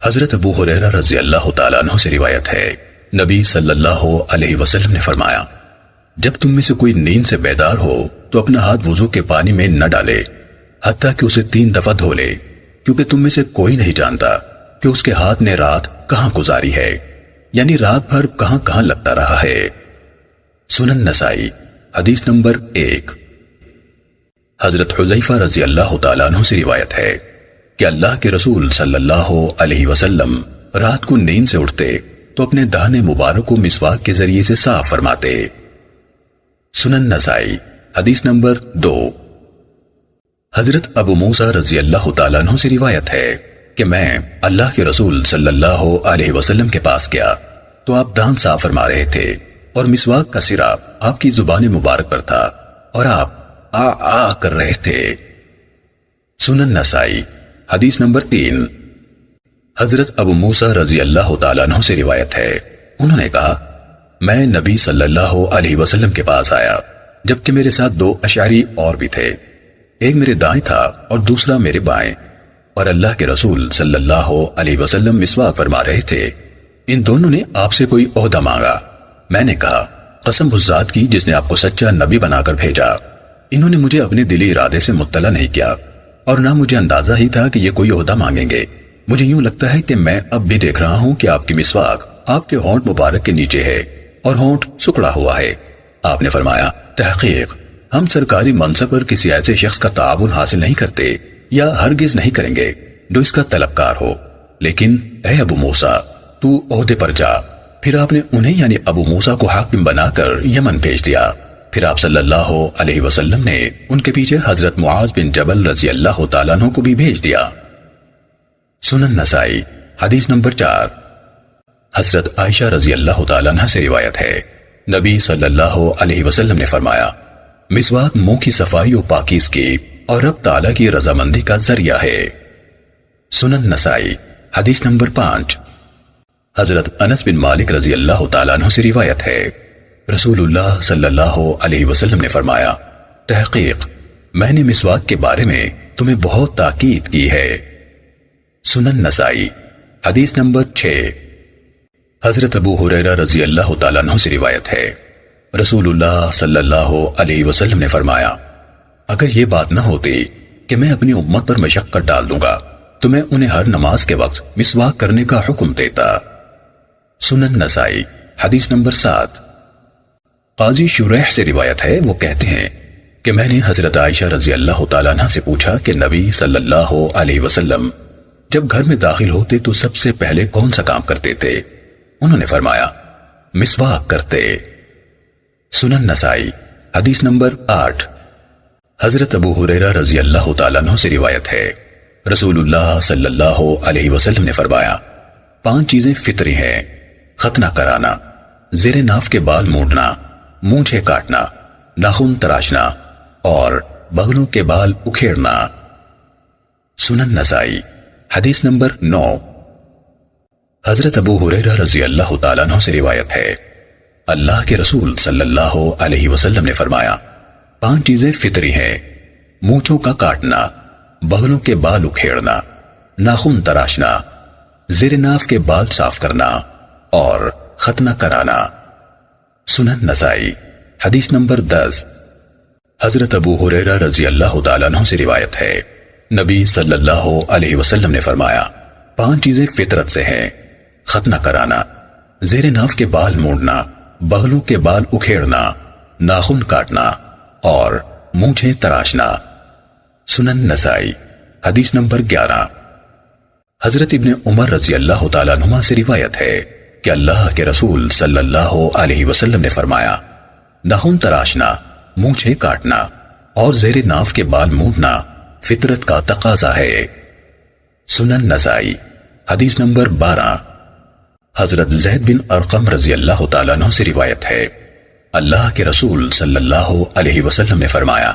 حضرت ابو ہریرہ رضی اللہ تعالیٰ عنہ سے روایت ہے، نبی صلی اللہ علیہ وسلم نے فرمایا، جب تم میں سے کوئی نیند سے بیدار ہو تو اپنا ہاتھ وضو کے پانی میں نہ ڈالے حتیٰ کہ اسے 3 دفعہ دھو لے، کیونکہ تم میں سے کوئی نہیں جانتا کہ اس کے ہاتھ نے رات کہاں گزاری ہے، یعنی رات بھر کہاں کہاں لگتا رہا ہے۔ سنن نسائی حدیث نمبر 1۔ حضرت حذیفہ رضی اللہ تعالیٰ عنہ سے روایت ہے کہ اللہ کے رسول صلی اللہ علیہ وسلم رات کو نیند سے اٹھتے تو اپنے دہن مبارک کو مسواک کے ذریعے سے صاف فرماتے۔ سنن نسائی حدیث نمبر 2۔ حضرت ابو موسیٰ رضی اللہ تعالیٰ عنہ سے روایت ہے کہ میں اللہ کے رسول صلی اللہ علیہ وسلم کے پاس گیا تو آپ دانت صاف فرما رہے تھے اور مسواک کا سرا آپ کی زبان مبارک پر تھا اور آپ آ کر رہے تھے۔ سنن نسائی حدیث نمبر 3۔ حضرت ابو موسیٰ رضی اللہ تعالیٰ عنہ سے روایت ہے، انہوں نے کہا، میں نبی صلی اللہ علیہ وسلم کے پاس آیا جبکہ میرے ساتھ 2 اشعری اور بھی تھے، ایک میرے دائیں تھا اور دوسرا میرے بائیں، اور اللہ کے رسول صلی اللہ علیہ وسلم مسواک فرما رہے تھے۔ ان دونوں نے آپ سے کوئی عہدہ مانگا۔ میں نے کہا، قسم اس ذات کی جس نے آپ کو سچا نبی بنا کر بھیجا، انہوں نے مجھے اپنے دلی ارادے سے مطلع نہیں کیا اور نہ مجھے اندازہ ہی تھا کہ یہ کوئی عہدہ مانگیں گے۔ مجھے یوں لگتا ہے کہ میں اب بھی دیکھ رہا ہوں کہ آپ کی مسواک آپ کے ہونٹ مبارک کے نیچے ہے اور ہونٹ سکڑا ہوا ہے۔ آپ نے فرمایا، تحقیق ہم سرکاری منصب پر کسی ایسے شخص کا تعاون حاصل نہیں کرتے یا ہرگز نہیں کریں گے جو اس کا طلبکار ہو، لیکن اے ابو موسیٰ تو عہدے پر جا۔ پھر آپ نے انہیں یعنی ابو موسیٰ کو حاکم بنا کر یمن بھیج دیا۔ پھر آپ صلی اللہ علیہ وسلم نے ان کے پیچھے حضرت معاذ بن جبل رضی اللہ تعالیٰ عنہ کو بھی بھیج دیا۔ سنن نسائی حدیث نمبر 4۔ حضرت عائشہ رضی اللہ تعالیٰ عنہ سے روایت ہے، نبی صلی اللہ علیہ وسلم نے فرمایا، مسواک منہ کی صفائی و پاکیزگی اور رب تعالیٰ کی رضامندی کا ذریعہ ہے۔ سنن نسائی حدیث نمبر 5۔ حضرت انس بن مالک رضی اللہ تعالیٰ عنہ سے روایت ہے، رسول اللہ صلی اللہ علیہ وسلم نے فرمایا، تحقیق میں نے مسواک کے بارے میں تمہیں بہت تاکید کی ہے۔ سنن نسائی حدیث نمبر 6۔ حضرت ابو ہریرہ رضی اللہ تعالیٰ عنہ سے روایت ہے، رسول اللہ صلی اللہ علیہ وسلم نے فرمایا، اگر یہ بات نہ ہوتی کہ میں اپنی امت پر مشقت ڈال دوں گا تو میں انہیں ہر نماز کے وقت مسواک کرنے کا حکم دیتا۔ سنن نسائی حدیث نمبر 7۔ قاضی شریح سے روایت ہے، وہ کہتے ہیں کہ میں نے حضرت عائشہ رضی اللہ تعالیٰ عنہ سے پوچھا کہ نبی صلی اللہ علیہ وسلم جب گھر میں داخل ہوتے تو سب سے پہلے کون سا کام کرتے تھے؟ انہوں نے فرمایا، مسواک کرتے۔ سنن نسائی حدیث نمبر 8۔ حضرت ابو ہریرہ رضی اللہ تعالیٰ عنہ سے روایت ہے، رسول اللہ صلی اللہ علیہ وسلم نے فرمایا، 5 چیزیں فطری ہیں، ختنہ کرانا، زیر ناف کے بال مونڈنا، مونچھیں کاٹنا، ناخن تراشنا اور بغلوں کے بال اکھیڑنا۔ سنن نسائی حدیث نمبر 9۔ حضرت ابو ہریرہ رضی اللہ تعالیٰ عنہ سے روایت ہے، اللہ کے رسول صلی اللہ علیہ وسلم نے فرمایا، 5 چیزیں فطری ہیں، مونچھوں کا کاٹنا، بغلوں کے بال اکھیڑنا، ناخن تراشنا، زیر ناف کے بال صاف کرنا اور ختنہ کرانا۔ سنن نسائی حدیث نمبر 10۔ حضرت ابو ہریرہ رضی اللہ تعالیٰ عنہ سے روایت ہے، نبی صلی اللہ علیہ وسلم نے فرمایا، 5 چیزیں فطرت سے ہیں، ختنہ کرانا، زیر ناف کے بال مونڈنا، بغلوں کے بال اکھیڑنا، ناخن کاٹنا اور مونچھیں تراشنا۔ سنن نسائی حدیث نمبر 11۔ حضرت ابن عمر رضی اللہ تعالیٰ عنہما سے روایت ہے کہ اللہ کے رسول صلی اللہ علیہ وسلم نے فرمایا، ناخن تراشنا، مونچھیں کاٹنا اور زیر ناف کے بال مونڈنا فطرت کا تقاضا ہے۔ سنن نسائی حدیث نمبر 12۔ حضرت زید بن ارقم رضی اللہ تعالیٰ عنہ سے روایت ہے، اللہ کے رسول صلی اللہ علیہ وسلم نے فرمایا،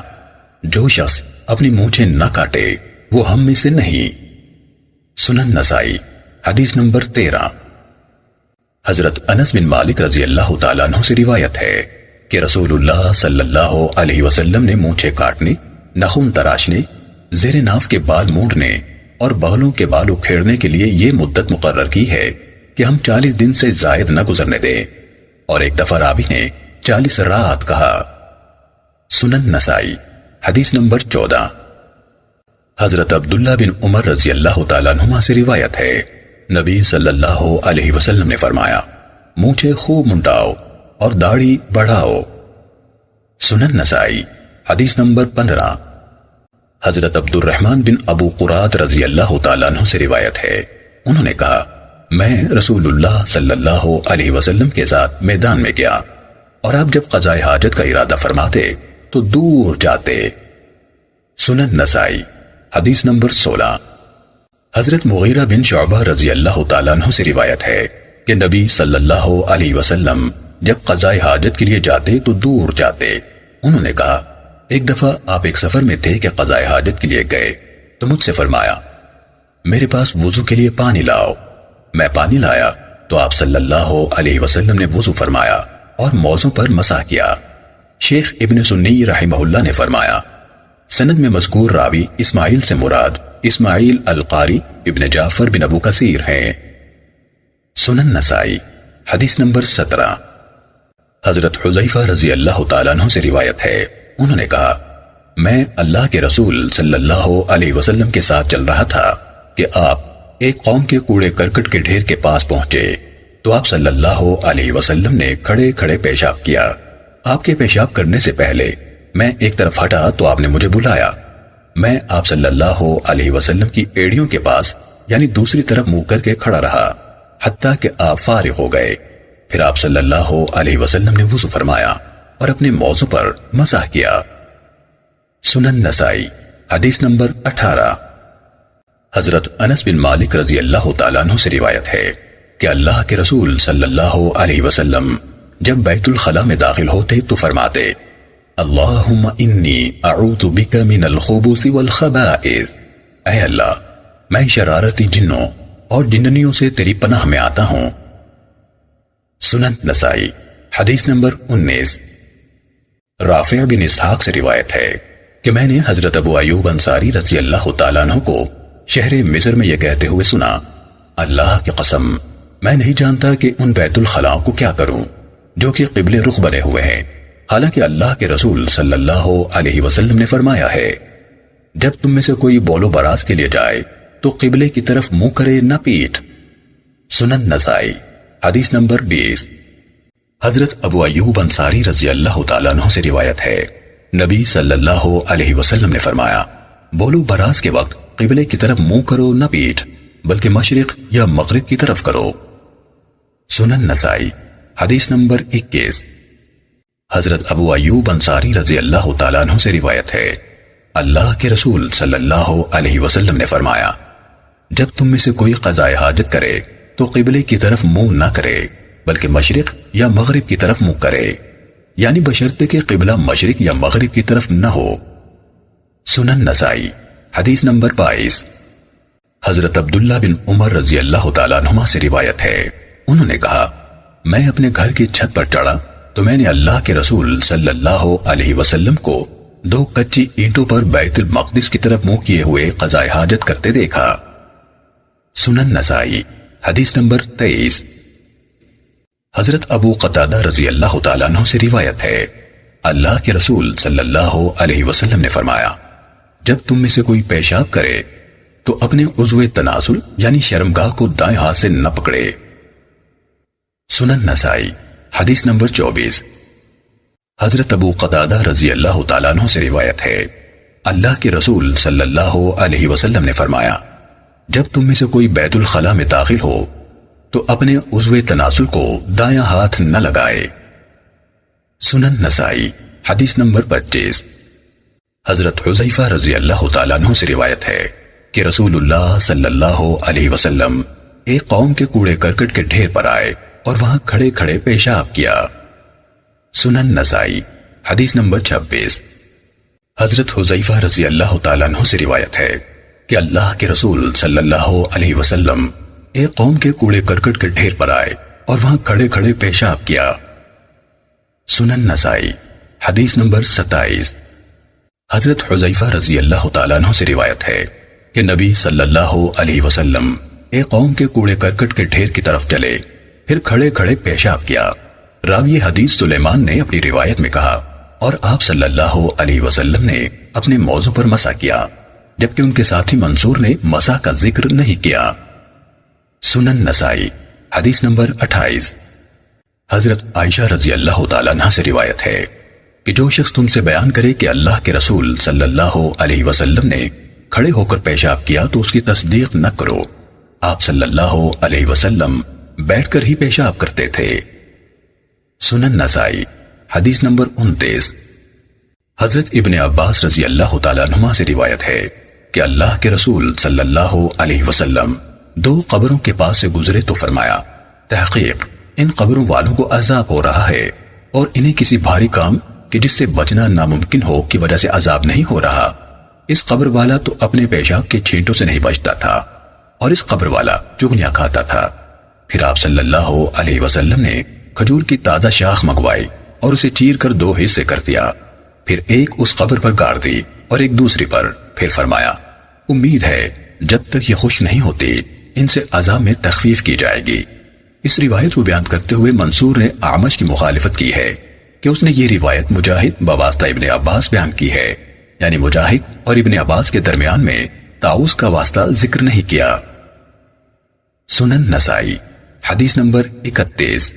جو شخص اپنی مونچھیں نہ کاٹے وہ ہم میں سے نہیں۔ سنن نسائی حدیث نمبر 13۔ حضرت انس بن مالک رضی اللہ تعالیٰ عنہ سے روایت ہے کہ رسول اللہ صلی اللہ علیہ وسلم نے مونچھیں کاٹنے، ناخن تراشنے، زیر ناف کے بال مونڈنے اور بغلوں کے بال اکھیڑنے کے لیے یہ مدت مقرر کی ہے کہ ہم 40 دن سے زائد نہ گزرنے دیں، اور ایک دفعہ راوی نے 40 رات کہا۔ سنن نسائی حدیث نمبر 14۔ حضرت عبداللہ بن عمر رضی اللہ تعالیٰ عنہما سے روایت ہے، نبی صلی اللہ علیہ وسلم نے فرمایا، مونچھیں خوب منڈاؤ اور داڑھی بڑھاؤ۔ سنن نسائی حدیث نمبر 15۔ حضرت عبد الرحمن بن ابو قراد رضی اللہ تعالیٰ عنہ سے روایت ہے، انہوں نے کہا، میں رسول اللہ صلی اللہ علیہ وسلم کے ساتھ میدان میں گیا، اور آپ جب قضاء حاجت کا ارادہ فرماتے تو دور جاتے۔ سنن نسائی حدیث نمبر 16۔ حضرت مغیرہ بن شعبہ رضی اللہ تعالیٰ عنہ سے روایت ہے کہ نبی صلی اللہ علیہ وسلم جب قضاء حاجت کے لیے جاتے تو دور جاتے۔ انہوں نے کہا، ایک دفعہ آپ ایک سفر میں تھے کہ قضاء حاجت کے لیے گئے تو مجھ سے فرمایا، میرے پاس وضو کے لیے پانی لاؤ۔ میں پانی لایا تو آپ صلی اللہ علیہ وسلم نے وضو فرمایا اور موزوں پر مسح کیا۔ شیخ ابن سنی رحمہ اللہ نے فرمایا، سند میں مذکور راوی اسماعیل سے مراد اسماعیل القاری ابن جعفر بن ابو کثیر ہیں۔ سنن نسائی حدیث نمبر 17۔ حضرت حذیفہ رضی اللہ تعالیٰ عنہ سے روایت ہے، انہوں نے کہا، میں اللہ کے رسول صلی اللہ علیہ وسلم کے ساتھ چل رہا تھا کہ آپ ایک قوم کے کوڑے کرکٹ کے ڈھیر کے پاس پہنچے تو آپ صلی اللہ علیہ وسلم نے کھڑے کھڑے پیشاب کیا۔ آپ کے پیشاب کرنے سے پہلے میں ایک طرف ہٹا تو آپ نے مجھے بلایا۔ میں آپ صلی اللہ علیہ وسلم کی ایڑیوں کے پاس یعنی دوسری طرف منہ کر کے کھڑا رہا حتیٰ کہ آپ فارغ ہو گئے۔ پھر آپ صلی اللہ علیہ وسلم نے وضو فرمایا اور اپنے موضوع پر مسح کیا۔ سنن نسائی حدیث نمبر 18۔ حضرت انس بن مالک رضی اللہ تعالیٰ عنہ سے روایت ہے کہ اللہ کے رسول صلی اللہ علیہ وسلم جب بیت الخلاء میں داخل ہوتے تو فرماتے، اللہم انی اعوذ بک من الخبث والخبائث، اے اللہ میں شرارتی جنوں اور جننیوں سے تیری پناہ میں آتا ہوں۔ سنن نسائی حدیث نمبر 19۔ رافع بن اسحاق سے روایت ہے کہ میں نے حضرت ابو ایوب انصاری رضی اللہ تعالیٰ عنہ کو شہر مصر میں یہ کہتے ہوئے سنا، اللہ کی قسم میں نہیں جانتا کہ ان بیت الخلاء کو کیا کروں جو کہ قبلے رخ بنے ہوئے ہیں، حالانکہ اللہ کے رسول صلی اللہ علیہ وسلم نے فرمایا ہے، جب تم میں سے کوئی بول و براز کے لیے جائے تو قبلے کی طرف منہ کرے نہ پیٹھ۔ سنن نسائی حدیث نمبر 20۔ حضرت ابو ایوب انصاری رضی اللہ تعالیٰ عنہ سے روایت ہے، نبی صلی اللہ علیہ وسلم نے فرمایا، بول و براز کے وقت قبلے کی طرف منہ کرو نہ پیٹھ بلکہ مشرق یا مغرب کی طرف کرو۔ سنن نسائی حدیث نمبر 21۔ حضرت ابو ایوب انصاری رضی اللہ تعالیٰ عنہ سے روایت ہے، اللہ کے رسول صلی اللہ علیہ وسلم نے فرمایا، جب تم میں سے کوئی قضاء حاجت کرے تو قبلے کی طرف منہ نہ کرے بلکہ مشرق یا مغرب کی طرف منہ کرے، یعنی بشرطے کہ قبلہ مشرق یا مغرب کی طرف نہ ہو۔ سنن نسائی حدیث نمبر 22۔ حضرت عبداللہ بن عمر رضی اللہ تعالیٰ عنہما سے روایت ہے، انہوں نے کہا، میں اپنے گھر کی چھت پر چڑھا تو میں نے اللہ کے رسول صلی اللہ علیہ وسلم کو 2 کچی اینٹوں پر بیت المقدس کی طرف منہ کیے ہوئے قضاء حاجت کرتے دیکھا۔ سنن نسائی حدیث نمبر 23۔ حضرت ابو قتادہ رضی اللہ تعالیٰ عنہ سے روایت ہے، اللہ کے رسول صلی اللہ علیہ وسلم نے فرمایا، جب تم میں سے کوئی پیشاب کرے تو اپنے عضو تناسل یعنی شرمگاہ کو دائیں ہاتھ سے نہ پکڑے۔ سنن نسائی حدیث نمبر 24۔ حضرت ابو قتادہ رضی اللہ تعالیٰ عنہ سے روایت ہے، اللہ کے رسول صلی اللہ علیہ وسلم نے فرمایا، جب تم میں سے کوئی بیت الخلاء میں داخل ہو تو اپنے عضو تناسل کو دایاں ہاتھ نہ لگائے۔ سنن نسائی حدیث نمبر 25۔ حضرت حذیفہ رضی اللہ تعالیٰ عنہ سے روایت ہے کہ رسول اللہ صلی اللہ علیہ وسلم ایک قوم کے کوڑے کرکٹ کے ڈھیر پر آئے اور وہاں کھڑے کھڑے پیشاب کیا۔ سنن نسائی حدیث نمبر 26۔ حضرت حذیفہ رضی اللہ تعالیٰ عنہ سے روایت ہے کہ اللہ کے رسول صلی اللہ علیہ وسلم ایک قوم کے کوڑے کرکٹ کے ڈھیر پر آئے اور وہاں کھڑے کھڑے پیشاب کیا۔ سنن نسائی حدیث نمبر 27۔ حضرت حذیفہ رضی اللہ تعالیٰ عنہ سے روایت ہے کہ نبی صلی اللہ علیہ وسلم ایک قوم کے کوڑے کرکٹ کے ڈھیر کی طرف چلے، پھر کھڑے کھڑے پیشاب کیا۔ راوی حدیث سلیمان نے اپنی روایت میں کہا، اور آپ صلی اللہ علیہ وسلم نے اپنے موضوع پر مسح کیا، جبکہ ان کے ساتھی منصور نے مسح کا ذکر نہیں کیا۔ سنن نسائی حدیث نمبر 28۔ حضرت عائشہ رضی اللہ تعالیٰ عنہ سے روایت ہے کہ جو شخص تم سے بیان کرے کہ اللہ کے رسول صلی اللہ علیہ وسلم نے کھڑے ہو کر پیشاب کیا تو اس کی تصدیق نہ کرو، آپ صلی اللہ علیہ وسلم بیٹھ کر ہی پیشاب کرتے تھے۔ سنن نسائی حدیث نمبر 29۔ حضرت ابن عباس رضی اللہ تعالیٰ عنہما سے روایت ہے کہ اللہ کے رسول صلی اللہ علیہ وسلم 2 قبروں کے پاس سے گزرے تو فرمایا، تحقیق ان قبروں والوں کو عذاب ہو رہا ہے، اور انہیں کسی بھاری کام کہ جس سے بچنا ناممکن ہو کی وجہ سے عذاب نہیں ہو رہا۔ اس قبر والا تو اپنے پیشاب کے چھینٹوں سے نہیں بچتا تھا، اور اس قبر والا چغلیاں کھاتا تھا۔ پھر آپ صلی اللہ علیہ وسلم نے کھجور کی تازہ شاخ منگوائی اور اسے چیر کر 2 حصے کر دیا، پھر ایک اس قبر پر گاڑ دی اور ایک دوسری پر، پھر فرمایا، امید ہے جب تک یہ خشک نہیں ہوتی ان سے عذاب میں تخفیف کی جائے گی۔ اس روایت کو بیان کرتے ہوئے منصور نے اعمش کی مخالفت کی ہے کہ اس نے یہ روایت مجاہد بواسطہ ابن عباس بیان کی ہے، یعنی مجاہد اور ابن عباس کے درمیان میں طاؤس کا واسطہ ذکر نہیں کیا۔ سنن نسائی حدیث نمبر 31۔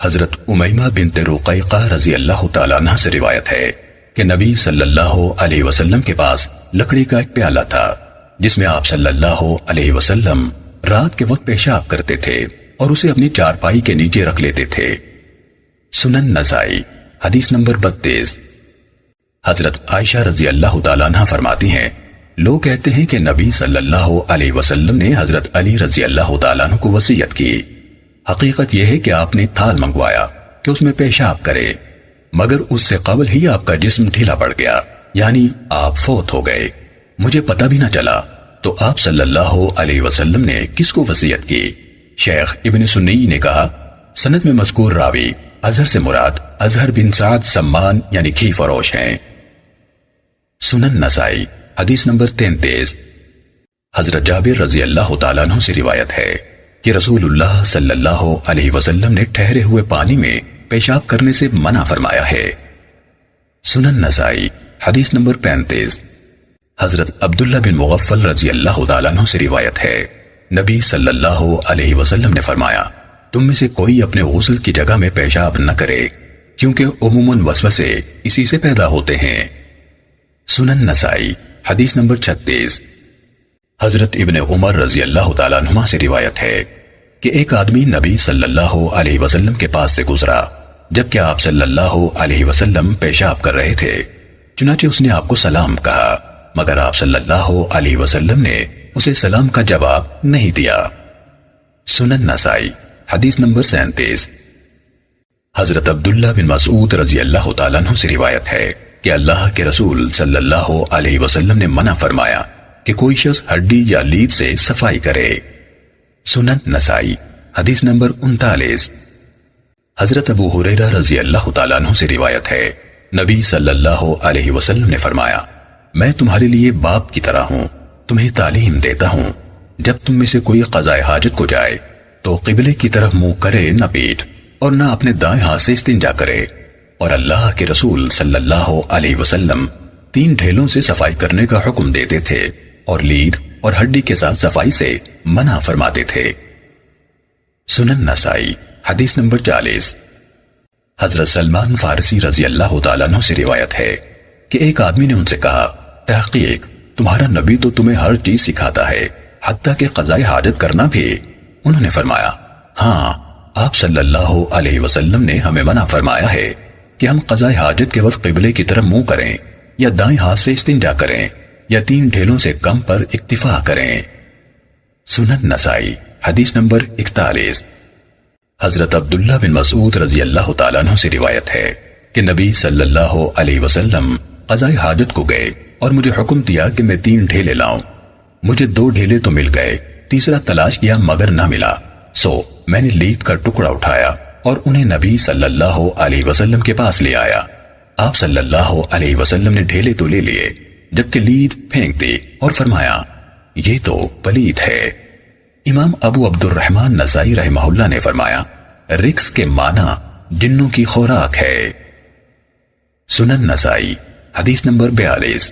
حضرت امیمہ بنت رقیقہ رضی اللہ تعالیٰ عنہ سے روایت ہے کہ نبی صلی اللہ علیہ وسلم کے پاس لکڑی کا ایک پیالہ تھا جس میں آپ صلی اللہ علیہ وسلم رات کے وقت پیشاب کرتے تھے اور اسے اپنی چارپائی کے نیچے رکھ لیتے تھے۔ سنن نسائی حدیث نمبر 32۔ حضرت عائشہ رضی اللہ تعالیٰ عنہ فرماتی ہیں، لوگ کہتے ہیں کہ نبی صلی اللہ علیہ وسلم نے حضرت علی رضی اللہ تعالیٰ عنہ کو وصیت کی۔ حقیقت یہ ہے کہ آپ نے تھال منگوایا کہ اس میں پیشاب کرے، مگر اس سے قبل ہی آپ کا جسم ڈھیلا پڑ گیا، یعنی آپ فوت ہو گئے، مجھے پتہ بھی نہ چلا، تو آپ صلی اللہ علیہ وسلم نے کس کو وصیت کی؟ شیخ ابن سنی نے کہا، سند میں مذکور راوی اظہر سے مراد اظہر بن سعد سمان یعنی گھی فروش ہیں۔ سنن نسائی حدیث نمبر 33۔ حضرت جابر رضی اللہ تعالیٰ عنہ سے روایت ہے کہ رسول اللہ صلی اللہ علیہ وسلم نے ٹھہرے ہوئے پانی میں پیشاب کرنے سے منع فرمایا ہے۔ سنن نسائی حدیث نمبر 35۔ حضرت عبداللہ بن مغفل رضی اللہ تعالیٰ عنہ سے روایت ہے، نبی صلی اللہ علیہ وسلم نے فرمایا، تم میں سے کوئی اپنے غسل کی جگہ میں پیشاب نہ کرے، کیونکہ عموماً وسوسے اسی سے پیدا ہوتے ہیں۔ سنن نسائی حدیث نمبر 36۔ حضرت ابن عمر رضی اللہ تعالیٰ عنہما سے روایت ہے کہ ایک آدمی نبی صلی اللہ علیہ وسلم کے پاس سے گزرا جبکہ آپ صلی اللہ علیہ وسلم پیشاب کر رہے تھے، چنانچہ اس نے آپ کو سلام کہا، مگر آپ صلی اللہ علیہ وسلم نے اسے سلام کا جواب نہیں دیا۔ سنن نسائی حدیث نمبر 37۔ حضرت عبداللہ بن مسعود رضی اللہ تعالیٰ عنہ سے روایت ہے کہ اللہ کے رسول صلی اللہ علیہ وسلم نے منع فرمایا کہ کوئی شخص ہڈی یا لید سے صفائی کرے۔ سنن نسائی حدیث نمبر 39۔ حضرت ابو ہریرہ رضی اللہ تعالیٰ عنہ سے روایت ہے، نبی صلی اللہ علیہ وسلم نے فرمایا، میں تمہارے لیے باپ کی طرح ہوں، تمہیں تعلیم دیتا ہوں، جب تم میں سے کوئی قضائے حاجت کو جائے تو قبلے کی طرف منہ کرے نہ پیٹھ، اور نہ اپنے دائیں ہاتھ سے استنجا کرے۔ اور اللہ کے رسول صلی اللہ علیہ وسلم 3 ڈھیلوں سے صفائی کرنے کا حکم دیتے تھے اور لید اور ہڈی کے ساتھ صفائی سے منع فرماتے تھے۔ سنن نسائی حدیث نمبر 40۔ حضرت سلمان فارسی رضی اللہ تعالیٰ عنہ سے روایت ہے کہ ایک آدمی نے ان سے کہا، تحقیق تمہارا نبی تو تمہیں ہر چیز سکھاتا ہے، حتیٰ کہ قضائے حاجت کرنا بھی۔ انہوں نے فرمایا، ہاں، آپ صلی اللہ علیہ وسلم نے ہمیں منع فرمایا ہے کہ ہم قضائے حاجت کے وقت قبلے کی طرف منہ کریں یا دائیں ہاتھ سے استنجا کریں یا 3 ڈھیلوں سے کم پر اکتفا کریں۔ سنن نسائی حدیث نمبر 41۔ حضرت عبداللہ بن مسعود رضی اللہ تعالیٰ عنہ سے روایت ہے کہ نبی صلی اللہ علیہ وسلم قضائے حاجت کو گئے اور مجھے حکم دیا کہ میں 3 ڈھیلے لاؤں۔ مجھے 2 ڈھیلے تو مل گئے، تیسرا تلاش کیا مگر نہ ملا، سو میں نے لید کا ٹکڑا اٹھایا اور انہیں نبی صلی اللہ علیہ وسلم کے پاس لے آیا۔ آپ صلی اللہ علیہ وسلم نے ڈھیلے تو لے لیے، جبکہ لید پھینک دی اور فرمایا، یہ تو پلید ہے۔ امام ابو عبد الرحمن نسائی رحمہ اللہ نے فرمایا رکس کے معنی جنوں کی خوراک ہے۔ سنن نسائی حدیث نمبر 42۔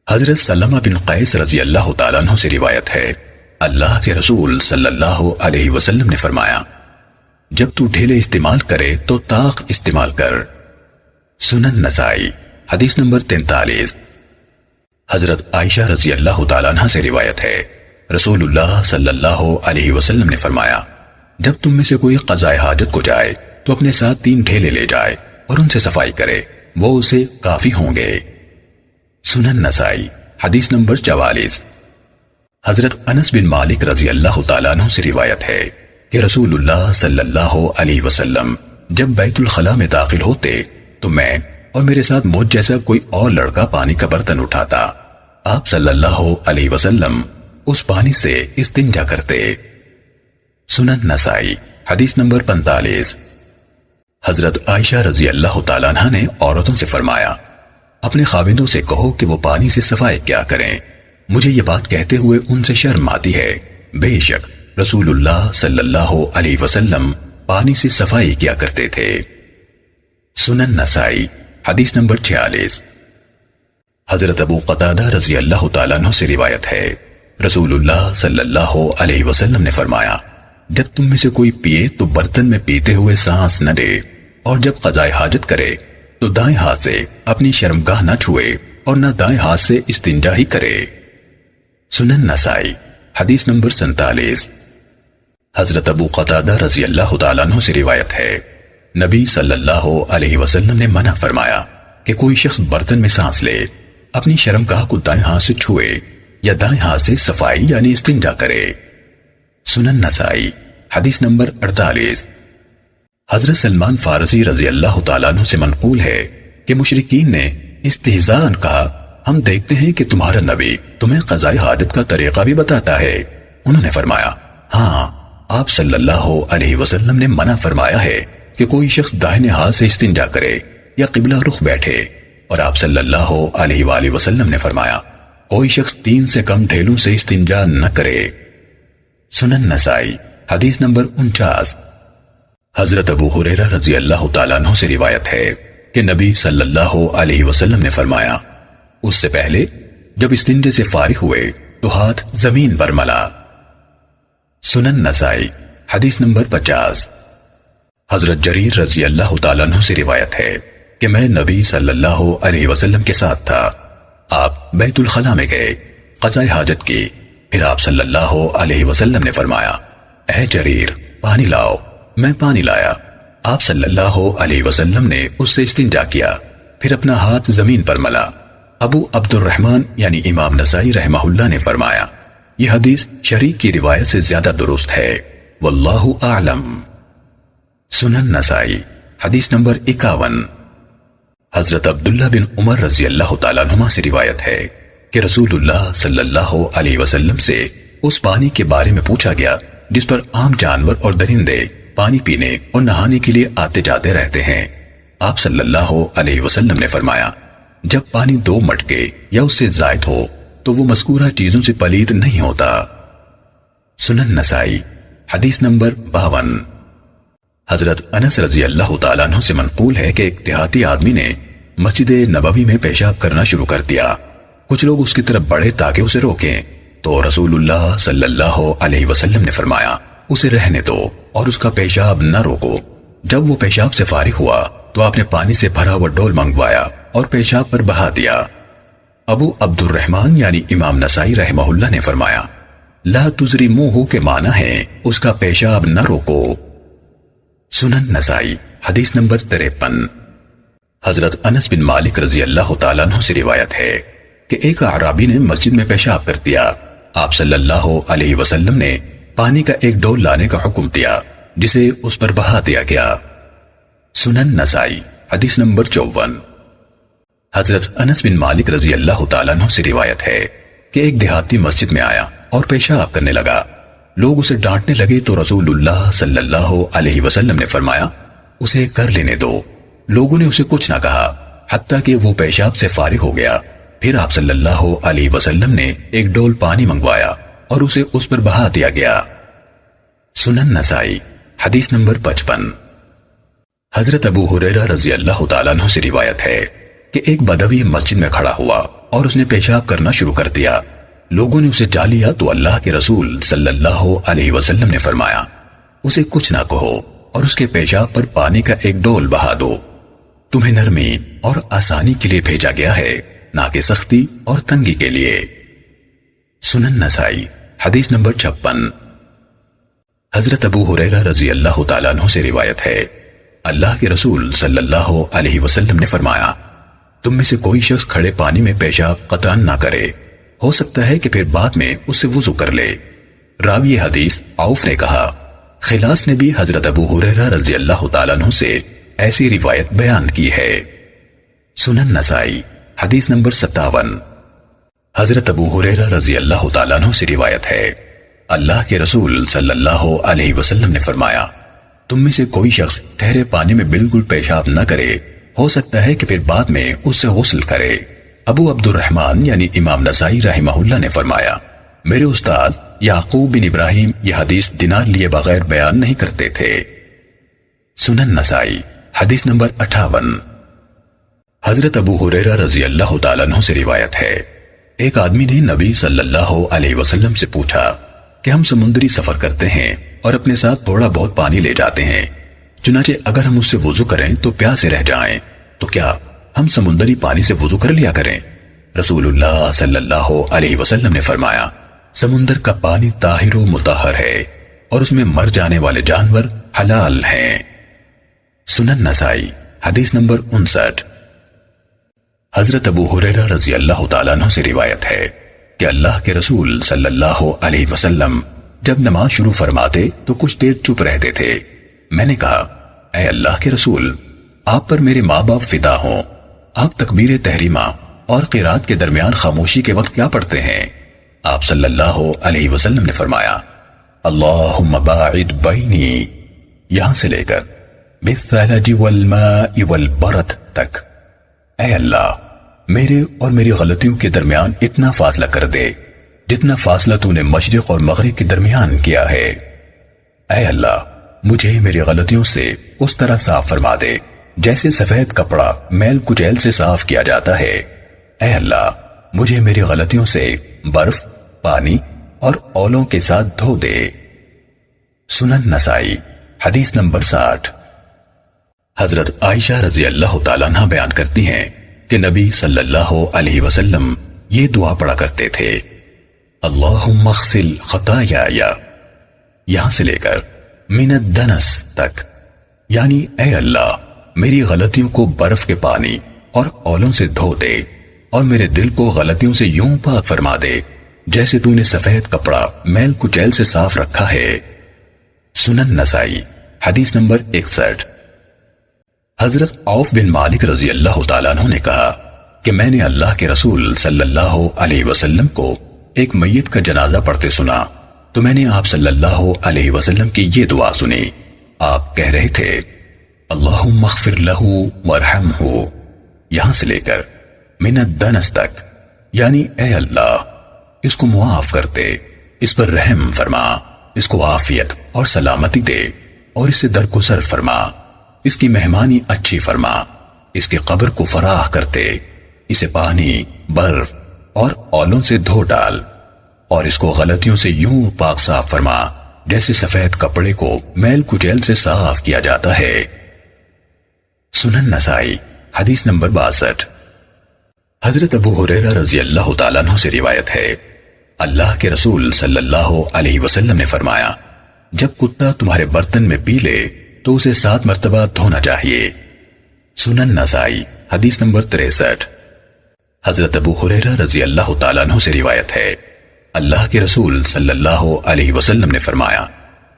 حضرت سلمہ بن قیس رضی اللہ تعالیٰ عنہ سے روایت ہے اللہ کے رسول صلی اللہ علیہ وسلم نے فرمایا جب تو ڈھیلے استعمال کرے تو طاق استعمال کر۔ سنن نسائی حدیث نمبر 43۔ حضرت عائشہ رضی اللہ تعالیٰ عنہ سے روایت ہے رسول اللہ صلی اللہ علیہ وسلم نے فرمایا جب تم میں سے کوئی قضاء حاجت کو جائے تو اپنے ساتھ 3 ڈھیلے لے جائے اور ان سے صفائی کرے، وہ اسے کافی ہوں گے۔ سنن نسائی حدیث نمبر 44۔ حضرت انس بن مالک رضی اللہ تعالیٰ عنہ سے روایت ہے کہ رسول اللہ صلی اللہ علیہ وسلم جب بیت الخلاء میں داخل ہوتے تو میں اور میرے ساتھ مجھ جیسا کوئی اور لڑکا پانی کا برتن اٹھاتا، آپ صلی اللہ علیہ وسلم اس پانی سے استنجا کرتے۔ سنن نسائی حدیث نمبر 45۔ حضرت عائشہ رضی اللہ تعالیٰ عنہ نے عورتوں سے فرمایا اپنے خاوندوں سے کہو کہ وہ پانی سے صفائی کیا کریں، مجھے یہ بات کہتے ہوئے ان سے شرم آتی ہے، بے شک رسول اللہ صلی اللہ علیہ وسلم پانی سے صفائی کیا کرتے تھے۔ سنن نسائی حدیث نمبر 46۔ حضرت ابو قتادہ رضی اللہ تعالیٰ عنہ سے روایت ہے رسول اللہ صلی اللہ علیہ وسلم نے فرمایا جب تم میں سے کوئی پیے تو برتن میں پیتے ہوئے سانس نہ دے، اور جب قضاء حاجت کرے تو دائیں ہاتھ سے اپنی شرمگاہ نہ چھوئے اور نہ دائیں ہاتھ سے استنجا ہی کرے۔ سنن نسائی حدیث نمبر 47۔ حضرت ابو قتادہ رضی اللہ تعالیٰ عنہ سے روایت ہے نبی صلی اللہ علیہ وسلم نے منع فرمایا کہ کوئی شخص برتن میں سانس لے، اپنی شرمگاہ کو دائیں ہاتھ سے چھوئے یا دائیں ہاتھ سے صفائی یعنی استنجا کرے۔ سنن نسائی حدیث نمبر 48۔ حضرت سلمان فارسی رضی اللہ تعالیٰ عنہ سے منقول ہے کہ مشرکین نے استہزاءً کہا ہم دیکھتے ہیں کہ تمہارا نبی تمہیں قضاء حاجت کا طریقہ بھی بتاتا ہے۔ انہوں نے فرمایا ہاں، آپ صلی اللہ علیہ وسلم نے منع فرمایا ہے کہ کوئی شخص داہنے ہاتھ سے استنجا کرے یا قبلہ رخ بیٹھے، اور آپ صلی اللہ علیہ وآلہ وسلم نے فرمایا کوئی شخص 3 سے کم ڈھیلوں سے استنجا نہ کرے۔ سنن نسائی حدیث نمبر 49۔ حضرت ابو ہریرہ رضی اللہ تعالیٰ عنہ سے روایت ہے کہ نبی صلی اللہ علیہ وسلم نے فرمایا اس سے پہلے جب استنجے سے فارغ ہوئے تو ہاتھ زمین پر ملا۔ سنن نسائی حدیث نمبر 50۔ حضرت جریر رضی اللہ تعالیٰ عنہ سے روایت ہے کہ میں نبی صلی اللہ علیہ وسلم کے ساتھ تھا، آپ بیت الخلاء میں گئے، قضاء حاجت کی، پھر آپ صلی اللہ علیہ وسلم نے فرمایا اے جریر پانی لاؤ، میں پانی لایا، آپ صلی اللہ علیہ وسلم نے اس سے استنجا کیا، پھر اپنا ہاتھ زمین پر ملا۔ ابو عبد الرحمن یعنی امام نسائی رحمہ اللہ نے فرمایا یہ حدیث شریک کی روایت سے زیادہ درست ہے، واللہ اعلم۔ سنن نسائی حدیث نمبر 51۔ حضرت عبداللہ بن عمر رضی اللہ تعالیٰ عنہما سے روایت ہے کہ رسول اللہ صلی اللہ علیہ وسلم سے اس پانی کے بارے میں پوچھا گیا جس پر عام جانور اور درندے پانی پینے اور نہانے کے لیے آتے جاتے رہتے ہیں۔ آپ صلی اللہ علیہ وسلم نے فرمایا جب پانی 2 مٹکے یا اس سے زائد ہو تو وہ مذکورہ چیزوں سے پلید نہیں ہوتا۔ سنن نسائی حدیث نمبر 52۔ حضرت انس رضی اللہ تعالیٰ عنہ سے منقول ہے کہ ایک دیہاتی آدمی نے مسجد نبوی میں پیشاب کرنا شروع کر دیا، کچھ لوگ اس کی طرف بڑھے تاکہ اسے روکیں، تو رسول اللہ صلی اللہ علیہ وسلم نے فرمایا اسے رہنے دو اور اس کا پیشاب نہ روکو۔ جب وہ پیشاب سے فارغ ہوا تو آپ نے پانی سے بھرا ہوا ڈول منگوایا اور پیشاب پر بہا دیا۔ ابو عبد الرحمن یعنی امام نسائی رحمہ اللہ نے فرمایا لا تزرموہ کے معنی ہے اس کا پیشاب نہ روکو۔ سنن نسائی حدیث نمبر 53۔ حضرت انس بن مالک رضی اللہ تعالیٰ عنہ سے روایت ہے کہ ایک اعرابی نے مسجد میں پیشاب کر دیا، آپ صلی اللہ علیہ وسلم نے پانی کا ایک ڈول لانے کا حکم دیا جسے اس پر بہا دیا گیا۔ سنن نسائی حدیث نمبر 54۔ حضرت انس بن مالک رضی اللہ تعالیٰ عنہ سے روایت ہے کہ ایک دیہاتی مسجد میں آیا اور پیشاب کرنے لگا، لوگ اسے ڈانٹنے لگے تو رسول اللہ صلی اللہ علیہ وسلم نے فرمایا اسے کر لینے دو۔ لوگوں نے اسے کچھ نہ کہا حتیٰ کہ وہ پیشاب سے فارغ ہو گیا، پھر آپ صلی اللہ علیہ وسلم نے ایک ڈول پانی منگوایا اور اسے اس پر بہا دیا گیا۔ سنن نسائی حدیث نمبر 55۔ حضرت ابو ہریرہ رضی اللہ تعالیٰ عنہ سے روایت ہے کہ ایک بدوی مسجد میں کھڑا ہوا اور اس نے پیشاب کرنا شروع کر دیا۔ لوگوں نے اسے جا لیا تو اللہ کے رسول صلی اللہ علیہ وسلم نے فرمایا، اسے کچھ نہ کہو اور اس کے پیشاب پر پانی کا ایک ڈول بہا دو۔ تمہیں نرمی اور آسانی کے لیے بھیجا گیا ہے، نہ کہ سختی اور تنگی کے لیے۔ سنن نسائی حدیث نمبر 56۔ حضرت ابو ہریرہ رضی اللہ تعالیٰ عنہ سے روایت ہے، اللہ کے رسول صلی اللہ علیہ وسلم نے فرمایا، تم میں سے کوئی شخص کھڑے پانی میں پیشاب قطعاً نہ کرے، ہو سکتا ہے کہ پھر بعد میں اس سے وضو کر لے۔ راوی حدیث عوف نے کہا، خلاص نے بھی حضرت ابو ہریرہ رضی اللہ تعالیٰ عنہ سے ایسی روایت بیان کی ہے۔ سنن نسائی حدیث نمبر 57۔ حضرت ابو ہریرہ رضی اللہ تعالیٰ عنہ سے روایت ہے، اللہ کے رسول صلی اللہ علیہ وسلم نے فرمایا، تم میں سے کوئی شخص ٹھہرے پانی میں بالکل پیشاب نہ کرے، ہو سکتا ہے کہ پھر بعد میں اس سے غسل کرے۔ ابو عبد الرحمن یعنی امام نسائی رحمہ اللہ نے فرمایا، میرے استاد یعقوب بن ابراہیم یہ حدیث دینار لیے بغیر بیان نہیں کرتے تھے۔ سنن نسائی حدیث نمبر 58۔ حضرت ابو ہریرہ رضی اللہ تعالیٰ عنہ سے روایت ہے، ایک آدمی نے نبی صلی اللہ علیہ وسلم سے پوچھا کہ ہم سمندری سفر کرتے ہیں اور اپنے ساتھ تھوڑا بہت پانی لے جاتے ہیں، چنانچہ اگر ہم اس سے وضو کریں تو پیاسے رہ جائیں، تو کیا ہم سمندری پانی سے وضو کر لیا کریں؟ رسول اللہ صلی اللہ علیہ وسلم نے فرمایا، سمندر کا پانی طاہر و مطہر ہے اور اس میں مر جانے والے جانور حلال ہیں۔ سنن نسائی حدیث نمبر 59۔ حضرت ابو ہریرہ رضی اللہ تعالیٰ عنہ سے روایت ہے کہ اللہ کے رسول صلی اللہ علیہ وسلم جب نماز شروع فرماتے تو کچھ دیر چپ رہتے تھے۔ میں نے کہا، اے اللہ کے رسول، آپ پر میرے ماں باپ فدا ہوں، آپ تکبیر تحریمہ اور قرات کے درمیان خاموشی کے وقت کیا پڑھتے ہیں؟ آپ صلی اللہ علیہ وسلم نے فرمایا، اللہم باعد بینی، یہاں سے لے کر بالثلج والماء والبرد تک، اے اللہ میرے اور میری غلطیوں کے درمیان اتنا فاصلہ کر دے جتنا فاصلہ تو نے مشرق اور مغرب کے درمیان کیا ہے۔ اے اللہ مجھے میری غلطیوں سے اس طرح صاف فرما دے جیسے سفید کپڑا میل کچیل سے صاف کیا جاتا ہے۔ اے اللہ مجھے میری غلطیوں سے برف، پانی اور اولوں کے ساتھ دھو دے۔ سنن نسائی حدیث نمبر 60۔ حضرت عائشہ رضی اللہ تعالیٰ عنہ بیان کرتی ہیں کہ نبی صلی اللہ علیہ وسلم یہ دعا پڑھا کرتے تھے، اللہم اغسل خطایا، یہاں سے لے کر من الدنس تک، یعنی اے اللہ میری غلطیوں کو برف کے پانی اور اولوں سے دھو دے اور میرے دل کو غلطیوں سے یوں پاک فرما دے جیسے تو نے سفید کپڑا میل کچیل سے صاف رکھا ہے۔ سنن نسائی حدیث نمبر 61۔ حضرت عوف بن مالک رضی اللہ تعالیٰ عنہ نے کہا کہ میں نے اللہ کے رسول صلی اللہ علیہ وسلم کو ایک میت کا جنازہ پڑھتے سنا تو میں نے آپ صلی اللہ علیہ وسلم کی یہ دعا سنی۔ آپ کہہ رہے تھے، اللہم اغفر لہ وارحمہ، یہاں سے لے کر من الدنس تک، یعنی اے اللہ اس کو معاف کر دے، اس پر رحم فرما، اس کو عافیت اور سلامتی دے اور اسے درگزر فرما، اس کی مہمانی اچھی فرما، اس کی قبر کو فراخ کر دے، اسے پانی، برف اور اولوں سے دھو ڈال اور اس کو غلطیوں سے یوں پاک صاف فرما جیسے سفید کپڑے کو میل کچیل سے صاف کیا جاتا ہے۔ سنن نسائی حدیث نمبر 62۔ حضرت ابو ہریرہ رضی اللہ تعالیٰ عنہ سے روایت ہے، اللہ کے رسول صلی اللہ علیہ وسلم نے فرمایا، جب کتا تمہارے برتن میں پی لے تو اسے 7 مرتبہ دھونا چاہیے۔ سنن نسائی حدیث نمبر 63۔ حضرت ابو ہریرہ رضی اللہ تعالیٰ عنہ سے روایت ہے، اللہ کے رسول صلی اللہ علیہ وسلم نے فرمایا،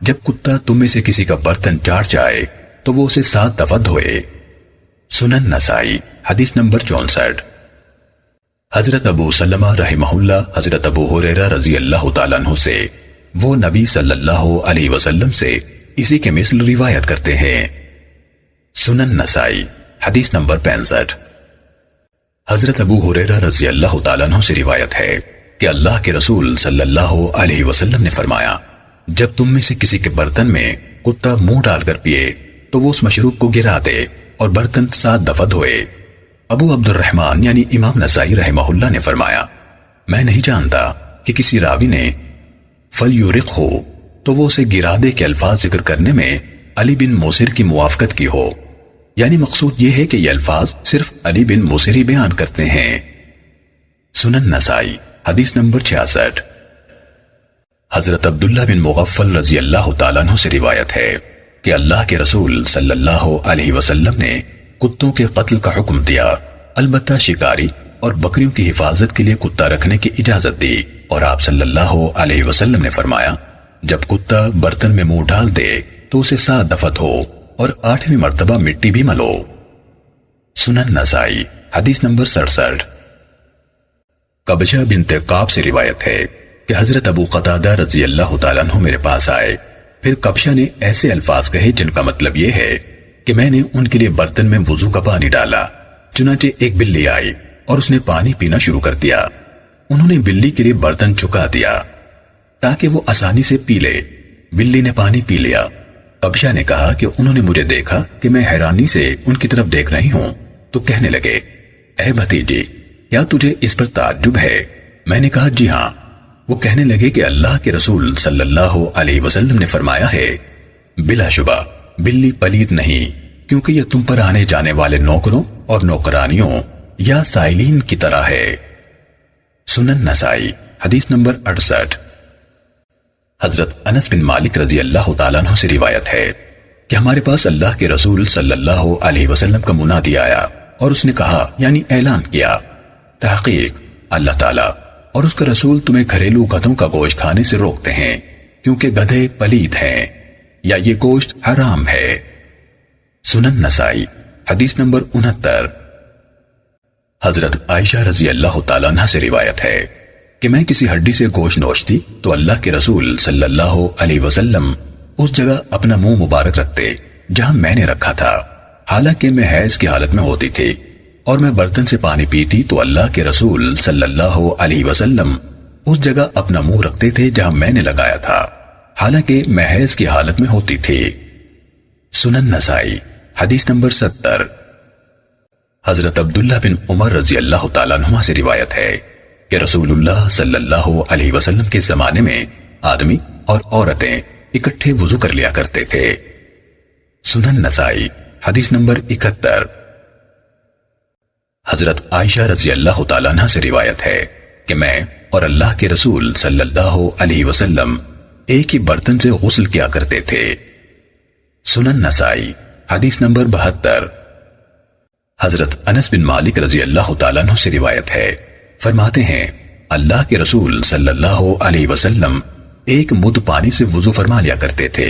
جب کتا تم میں سے کسی کا برتن چاٹ جائے تو وہ اسے 7 دفعہ دھوئے۔ سنن نسائی حدیث نمبر 64۔ حضرت ابو سلمہ رحمہ اللہ حضرت ابو ہریرہ رضی اللہ تعالیٰ عنہ سے وہ نبی صلی اللہ علیہ وسلم سے اسی کے مثل روایت کرتے ہیں۔ سنن نسائی حدیث نمبر 65۔ حضرت ابو ہریرہ رضی اللہ تعالیٰ عنہ سے روایت ہے کہ اللہ کے رسول صلی اللہ علیہ وسلم نے فرمایا، جب تم میں سے کسی کے برتن میں کتا منہ ڈال کر پیے تو وہ اس مشروب کو گرا دے اور برتن 7 دفعہ دھوئے۔ ابو عبد الرحمن یعنی امام نسائی رحمہ اللہ نے فرمایا، میں نہیں جانتا کہ کسی راوی نے فَلْيُرِقْهُ ہو تو وہ اسے گرا دے کے الفاظ ذکر کرنے میں علی بن موسر کی موافقت کی ہو، یعنی مقصود یہ ہے کہ یہ الفاظ صرف علی بن موسر ہی بیان کرتے ہیں۔ سنن نسائی حدیث نمبر 66۔ حضرت عبداللہ بن مغفل رضی اللہ تعالیٰ عنہ سے روایت ہے کہ اللہ کے رسول صلی اللہ علیہ وسلم نے کتوں کے قتل کا حکم دیا، البتہ شکاری اور بکریوں کی حفاظت کے لیے کتا رکھنے کی اجازت دی، اور آپ صلی اللہ علیہ وسلم نے فرمایا، جب کتا برتن میں منہ ڈال دے تو اسے 7 دفعہ دھو اور 8ویں مرتبہ مٹی بھی ملو۔ سنن نسائی حدیث نمبر 67۔ قبشہ بنت قاب سے روایت ہے کہ حضرت ابو قتادہ رضی اللہ تعالیٰ عنہ میرے پاس آئے، پھر قبشہ نے ایسے الفاظ کہے جن کا مطلب یہ ہے کہ میں نے ان کے لیے برتن میں وضو کا پانی ڈالا، چنانچہ ایک بلی آئی اور اس نے پانی پینا شروع کر دیا۔ انہوں نے بلی کے لیے برتن چکا دیا تاکہ وہ آسانی سے پی لے۔ بلی نے پانی پی لیا۔ قبشہ نے کہا کہ انہوں نے مجھے دیکھا کہ میں حیرانی سے ان کی طرف دیکھ رہی ہوں تو کہنے لگے، اے بھتیجی، کیا تجھے اس پر تعجب ہے؟ میں نے کہا جی ہاں۔ وہ کہنے لگے کہ اللہ کے رسول صلی اللہ علیہ وسلم نے فرمایا ہے، بلا شبہ بلی پلید نہیں، کیونکہ یہ تم پر آنے جانے والے نوکروں اور نوکرانیوں یا سائلین کی طرح ہے۔ سنن نسائی حدیث نمبر 68۔ حضرت انس بن مالک رضی اللہ تعالیٰ عنہ سے روایت ہے کہ ہمارے پاس اللہ کے رسول صلی اللہ علیہ وسلم کا منادی آیا اور اس نے کہا، یعنی اعلان کیا، تحقیق اللہ تعالیٰ اور اس کا رسول تمہیں گھریلو گدھوں کا گوشت کھانے سے روکتے ہیں، کیونکہ گدھے پلید ہیں یا یہ گوشت حرام ہے۔ سنن نسائی حدیث نمبر 69۔ حضرت عائشہ رضی اللہ تعالیٰ عنہ سے روایت ہے کہ میں کسی ہڈی سے گوشت نوچتی تو اللہ کے رسول صلی اللہ علیہ وسلم اس جگہ اپنا منہ مبارک رکھتے جہاں میں نے رکھا تھا، حالانکہ میں حیض کی حالت میں ہوتی تھی، اور میں برتن سے پانی پیتی تو اللہ کے رسول صلی اللہ علیہ وسلم اس جگہ اپنا منہ رکھتے تھے جہاں میں نے لگایا تھا، حالانکہ میں حیض کی حالت میں ہوتی تھی۔ سنن نسائی حدیث نمبر 70۔ حضرت عبداللہ بن عمر رضی اللہ تعالیٰ عنہ سے روایت ہے کہ رسول اللہ صلی اللہ علیہ وسلم کے زمانے میں آدمی اور عورتیں اکٹھے وضو کر لیا کرتے تھے۔ سنن نسائی حدیث نمبر 71۔ حضرت عائشہ رضی اللہ تعالیٰ عنہ سے روایت ہے کہ میں اور اللہ کے رسول صلی اللہ علیہ وسلم ایک ہی برتن سے غسل کیا کرتے تھے۔ سنن نسائی حدیث نمبر 72۔ حضرت انس بن مالک رضی اللہ تعالیٰ عنہ سے روایت ہے، فرماتے ہیں اللہ کے رسول صلی اللہ علیہ وسلم ایک مد پانی سے وضو فرما لیا کرتے تھے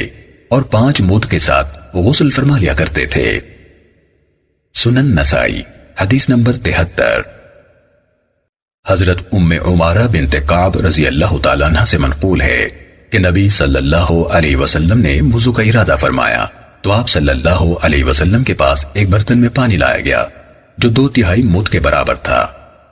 اور 5 مد کے ساتھ غسل فرما لیا کرتے تھے۔ سنن نسائی حدیث نمبر 73۔ حضرت ام عمارہ بنت کعب رضی اللہ تعالیٰ عنہ سے منقول ہے کہ نبی صلی اللہ علیہ وسلم نے وضو کا ارادہ فرمایا تو آپ صلی اللہ علیہ وسلم کے پاس ایک برتن میں پانی لایا گیا جو 2/3 مد کے برابر تھا۔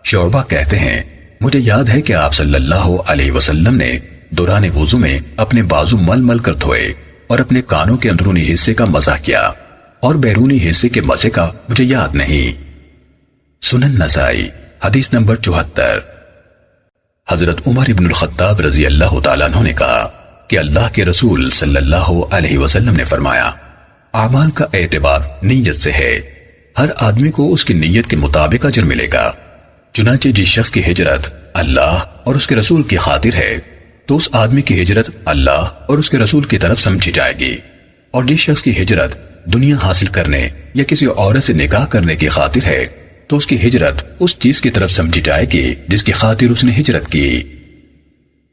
شعبہ کہتے ہیں مجھے یاد ہے کہ آپ صلی اللہ علیہ وسلم نے دوران وضو میں اپنے بازو مل مل کر دھوئے اور اپنے کانوں کے اندرونی حصے کا مسح کیا اور بیرونی حصے کے مسح کا مجھے یاد نہیں۔ سنن نسائی حدیث نمبر 74۔ حضرت عمر بن الخطاب رضی اللہ تعالیٰ عنہ نے کہا کہ اللہ کے رسول صلی اللہ علیہ وسلم نے فرمایا، اعمال کا اعتبار نیت سے ہے، ہر آدمی کو اس کی نیت کے مطابق اجر ملے گا، چنانچہ جس شخص کی ہجرت اللہ اور اس کے رسول کی خاطر ہے تو اس آدمی کی ہجرت اللہ اور اس کے رسول کی طرف سمجھی جائے گی، اور جس شخص کی ہجرت دنیا حاصل کرنے یا کسی عورت سے نکاح کرنے کی خاطر ہے تو اس کی ہجرت اس چیز کی طرف سمجھی جائے گی جس کی خاطر اس نے ہجرت کی۔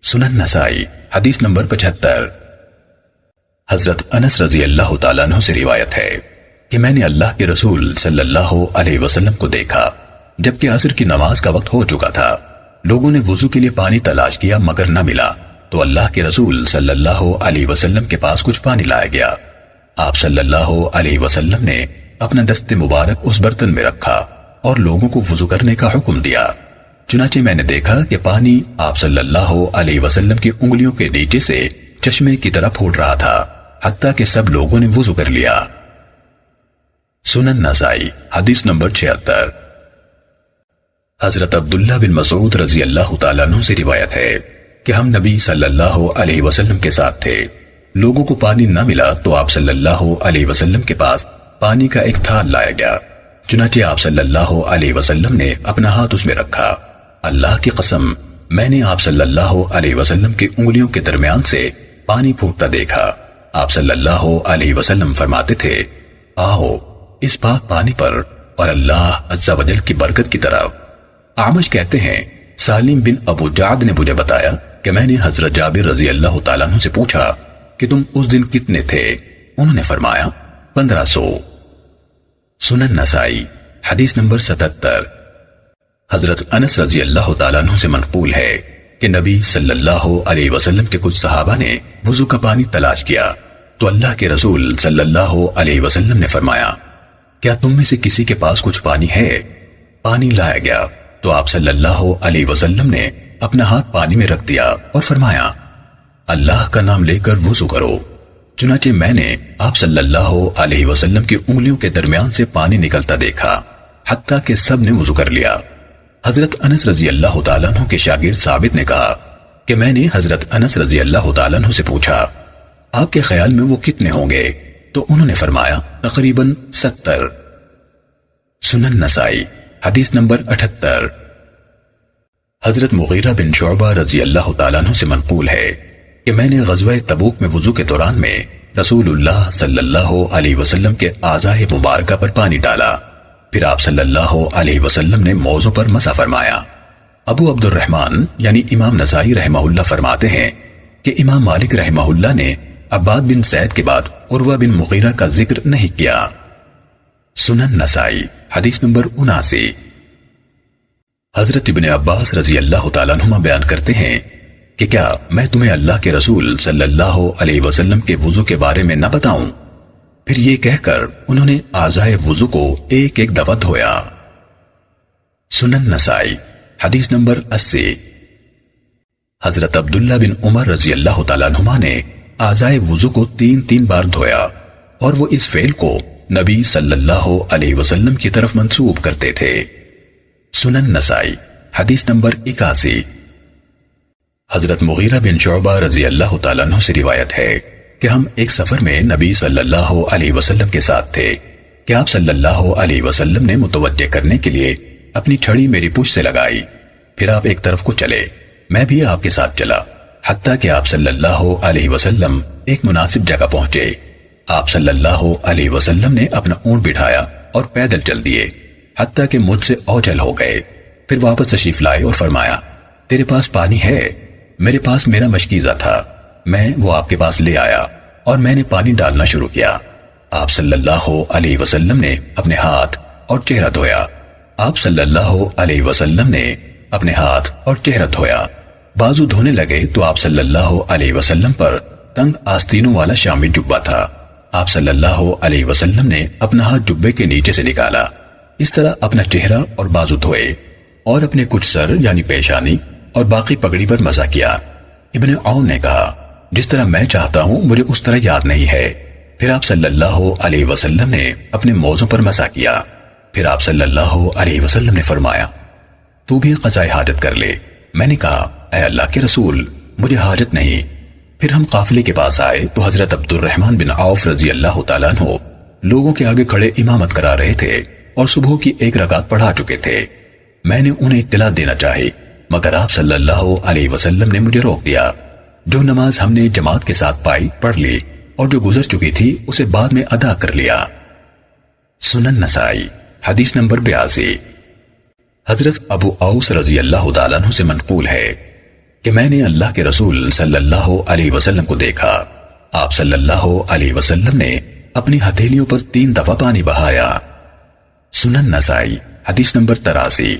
سنن نسائی حدیث نمبر 75۔ حضرت انس رضی اللہ تعالیٰ عنہ سے روایت ہے کہ میں نے اللہ کے رسول صلی اللہ علیہ وسلم کو دیکھا جبکہ عصر کی نماز کا وقت ہو چکا تھا، لوگوں نے وضو کے لیے پانی تلاش کیا مگر نہ ملا تو اللہ کے رسول صلی اللہ علیہ وسلم کے پاس کچھ پانی لایا گیا۔ آپ صلی اللہ علیہ وسلم نے اپنا دست مبارک اس برتن میں رکھا اور لوگوں کو وضو کرنے کا حکم دیا۔ چنانچہ میں نے دیکھا کہ پانی آپ صلی اللہ علیہ وسلم کی انگلیوں کے نیچے سے چشمے کی طرح پھوٹ رہا تھا، حتیٰ کہ سب لوگوں نے وضو کر لیا۔ سنن نسائی حدیث نمبر 76۔ حضرت عبداللہ بن مسعود رضی اللہ تعالیٰ عنہ سے روایت ہے کہ ہم نبی صلی اللہ علیہ وسلم کے ساتھ تھے، لوگوں کو پانی نہ ملا تو آپ صلی اللہ علیہ وسلم کے پاس پانی کا ایک تھال لایا گیا۔ چنانچہ آپ صلی اللہ علیہ وسلم نے اپنا ہاتھ اس میں رکھا۔ اللہ کی قسم، میں نے آپ صلی اللہ علیہ وسلم کی انگلیوں کے درمیان سے پانی پھوٹتا دیکھا۔ آپ صلی اللہ علیہ وسلم فرماتے تھے، آؤ اس پاک پانی پر اور اللہ عز و جل کی برکت کی طرف۔ اعمش کہتے ہیں سالم بن ابو جعد نے مجھے بتایا کہ میں نے حضرت جابر رضی اللہ تعالیٰ عنہ سے پوچھا کہ تم اس دن کتنے تھے؟ انہوں نے فرمایا 1500۔ سنن نسائی حدیث نمبر 77۔ حضرت انس رضی اللہ تعالیٰ عنہ سے منقول ہے کہ نبی صلی اللہ علیہ وسلم کے کچھ صحابہ نے وضو کا پانی تلاش کیا تو اللہ کے رسول صلی اللہ علیہ وسلم نے فرمایا، کیا تم میں سے کسی کے پاس کچھ پانی ہے؟ پانی لایا گیا تو آپ صلی اللہ علیہ وسلم نے اپنا ہاتھ پانی میں رکھ دیا اور فرمایا، اللہ کا نام لے کر وضو کرو۔ چنانچہ میں نے آپ صلی اللہ علیہ وسلم کی انگلیوں کے درمیان سے پانی نکلتا دیکھا، حتیٰ کہ سب نے وضو کر لیا۔ حضرت انس رضی اللہ تعالیٰ عنہ کے شاگرد ثابت نے کہا کہ میں نے حضرت انس رضی اللہ تعالیٰ عنہ سے پوچھا، آپ کے خیال میں وہ کتنے ہوں گے؟ تو انہوں نے فرمایا تقریباً 70۔ سنن نسائی حدیث نمبر 78۔ حضرت مغیرہ بن شعبہ رضی اللہ تعالیٰ عنہ سے منقول ہے کہ میں نے غزوہ تبوک میں وضو کے دوران میں رسول اللہ صلی اللہ علیہ وسلم کے اعضائے مبارکہ پر پانی ڈالا، پھر آپ صلی اللہ علیہ وسلم نے موضوع پر مسح فرمایا۔ ابو عبد الرحمن یعنی امام نسائی رحمہ اللہ فرماتے ہیں کہ امام مالک رحمہ اللہ نے عباد بن زید کے بعد عروہ بن مغیرہ کا ذکر نہیں کیا۔ سنن نسائی حدیث نمبر 79۔ حضرت ابن عباس رضی اللہ تعالیٰ عنہما بیان کرتے ہیں کہ کیا میں تمہیں اللہ کے رسول صلی اللہ علیہ وسلم کے وضو کے بارے میں نہ بتاؤں؟ پھر یہ کہہ کر انہوں نے اعضائے وضو کو ایک ایک دفعہ دھویا۔ سنن نسائی حدیث نمبر 80۔ حضرت عبداللہ بن عمر رضی اللہ تعالیٰ عنہما نے اعضائے وضو کو 3 بار دھویا، اور وہ اس فعل کو نبی صلی اللہ علیہ وسلم کی طرف منسوب کرتے تھے۔ سنن نسائی حدیث نمبر 81۔ حضرت مغیرہ بن شعبہ رضی اللہ تعالیٰ عنہ سے روایت ہے کہ ہم ایک سفر میں نبی صلی اللہ علیہ وسلم کے ساتھ تھے کہ آپ صلی اللہ علیہ وسلم نے متوجہ کرنے کے لیے اپنی چھڑی میری پشت سے لگائی، پھر آپ ایک طرف کو چلے، میں بھی آپ کے ساتھ چلا، حتیٰ کہ آپ صلی اللہ علیہ وسلم ایک مناسب جگہ پہنچے۔ آپ صلی اللہ علیہ وسلم نے اپنا اونٹ بٹھایا اور پیدل چل دیے، حتیٰ کہ مجھ سے اوجھل ہو گئے، پھر واپس تشریف لائے اور فرمایا، تیرے پاس پانی ہے؟ میرے پاس میرا مشکیزہ تھا، میں وہ آپ کے پاس لے آیا اور میں نے پانی ڈالنا شروع کیا۔ آپ صلی اللہ علیہ وسلم نے اپنے ہاتھ اور چہرہ دھویا۔ آپ صلی اللہ علیہ وسلم نے اپنے ہاتھ اور چہرہ دھویا، بازو دھونے لگے تو آپ صلی اللہ علیہ وسلم پر تنگ آستینوں والا شامی جبہ تھا۔ آپ صلی اللہ علیہ وسلم نے اپنا ہاتھ جبے کے نیچے سے نکالا، اس طرح اپنا چہرہ اور بازو دھوئے اور اپنے کچھ سر یعنی پیشانی اور باقی پگڑی پر مسح کیا۔ ابن عون نے کہا، جس طرح میں چاہتا ہوں مجھے اس طرح یاد نہیں ہے۔ پھر آپ صلی اللہ علیہ وسلم نے اپنے موضوع پر مسح کیا، پھر آپ صلی اللہ علیہ وسلم نے فرمایا، تو بھی قضاء حاجت کر لے۔ میں نے کہا، اے اللہ کے رسول، مجھے حاجت نہیں۔ پھر ہم قافلے کے پاس آئے تو حضرت عبد الرحمن بن عوف رضی اللہ تعالیٰ عنہ لوگوں کے آگے کھڑے امامت کرا رہے تھے اور صبح کی 1 رکعت پڑھا چکے تھے۔ میں نے انہیں اطلاع دینا چاہی، مگر آپ صلی اللہ علیہ وسلم نے مجھے روک دیا۔ جو نماز ہم نے جماعت کے ساتھ پائی پڑھ لی، اور جو گزر چکی تھی اسے بعد میں ادا کر لیا۔ سنن نسائی حدیث نمبر 82۔ حضرت ابو اوس رضی اللہ تعالیٰ عنہ سے منقول ہے کہ میں نے اللہ کے رسول صلی اللہ علیہ وسلم کو دیکھا، آپ صلی اللہ علیہ وسلم نے اپنی ہتھیلیوں پر 3 دفعہ پانی بہایا۔ سنن نسائی حدیث نمبر 83۔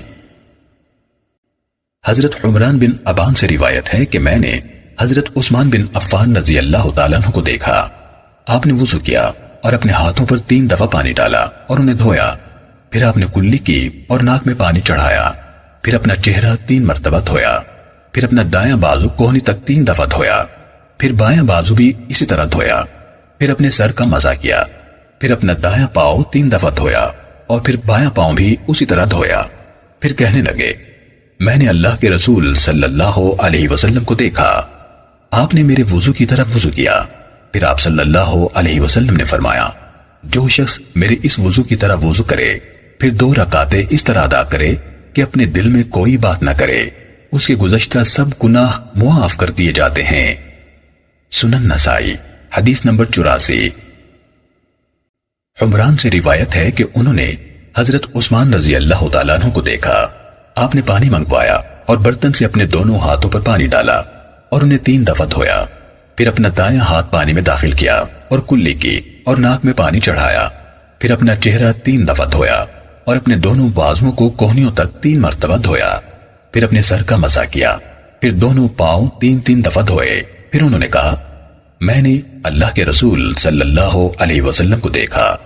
حضرت عمران بن ابان سے روایت ہے کہ میں نے حضرت عثمان بن عفان رضی اللہ تعالیٰ عنہ کو دیکھا، آپ نے وضو کیا اور اپنے ہاتھوں پر 3 دفعہ پانی ڈالا اور انہیں دھویا، پھر آپ نے کلی کی اور ناک میں پانی چڑھایا، پھر اپنا چہرہ 3 مرتبہ دھویا، پھر اپنا دایاں بازو کوہنی تک 3 دفعہ دھویا، پھر بایاں بازو بھی اسی طرح دھویا، پھر اپنے سر کا مزہ کیا، پھر اپنا دایاں پاؤں 3 دفعہ دھویا اور پھر بایاں پاؤں بھی اسی طرح دھویا۔ پھر کہنے لگے، میں نے اللہ کے رسول صلی اللہ علیہ وسلم کو دیکھا، آپ نے میرے وضو کی طرح وضو کیا۔ پھر آپ صلی اللہ علیہ وسلم نے فرمایا، جو شخص میرے اس وضو کی طرح وضو کرے پھر 2 رکعتیں اس طرح ادا کرے کہ اپنے دل میں کوئی بات نہ کرے، اس کے گزشتہ سب گناہ معاف کر دیے جاتے ہیں۔ سنن نسائی حدیث نمبر 84۔ عمران سے روایت ہے کہ انہوں نے حضرت عثمان رضی اللہ تعالیٰ عنہ کو دیکھا، آپ نے پانی منگوایا اور برتن سے اپنے دونوں ہاتھوں پر پانی ڈالا اور انہیں 3 دفعہ دھویا، پھر اپنا دایاں ہاتھ پانی میں داخل کیا اور کلی کی اور ناک میں پانی چڑھایا، پھر اپنا چہرہ 3 دفعہ دھویا اور اپنے دونوں بازوؤں کو کوہنیوں تک 3 مرتبہ دھویا، پھر اپنے سر کا مسح کیا، پھر دونوں پاؤں 3 دفعہ دھوئے۔ پھر انہوں نے کہا، میں نے اللہ کے رسول صلی اللہ علیہ وسلم کو دیکھا،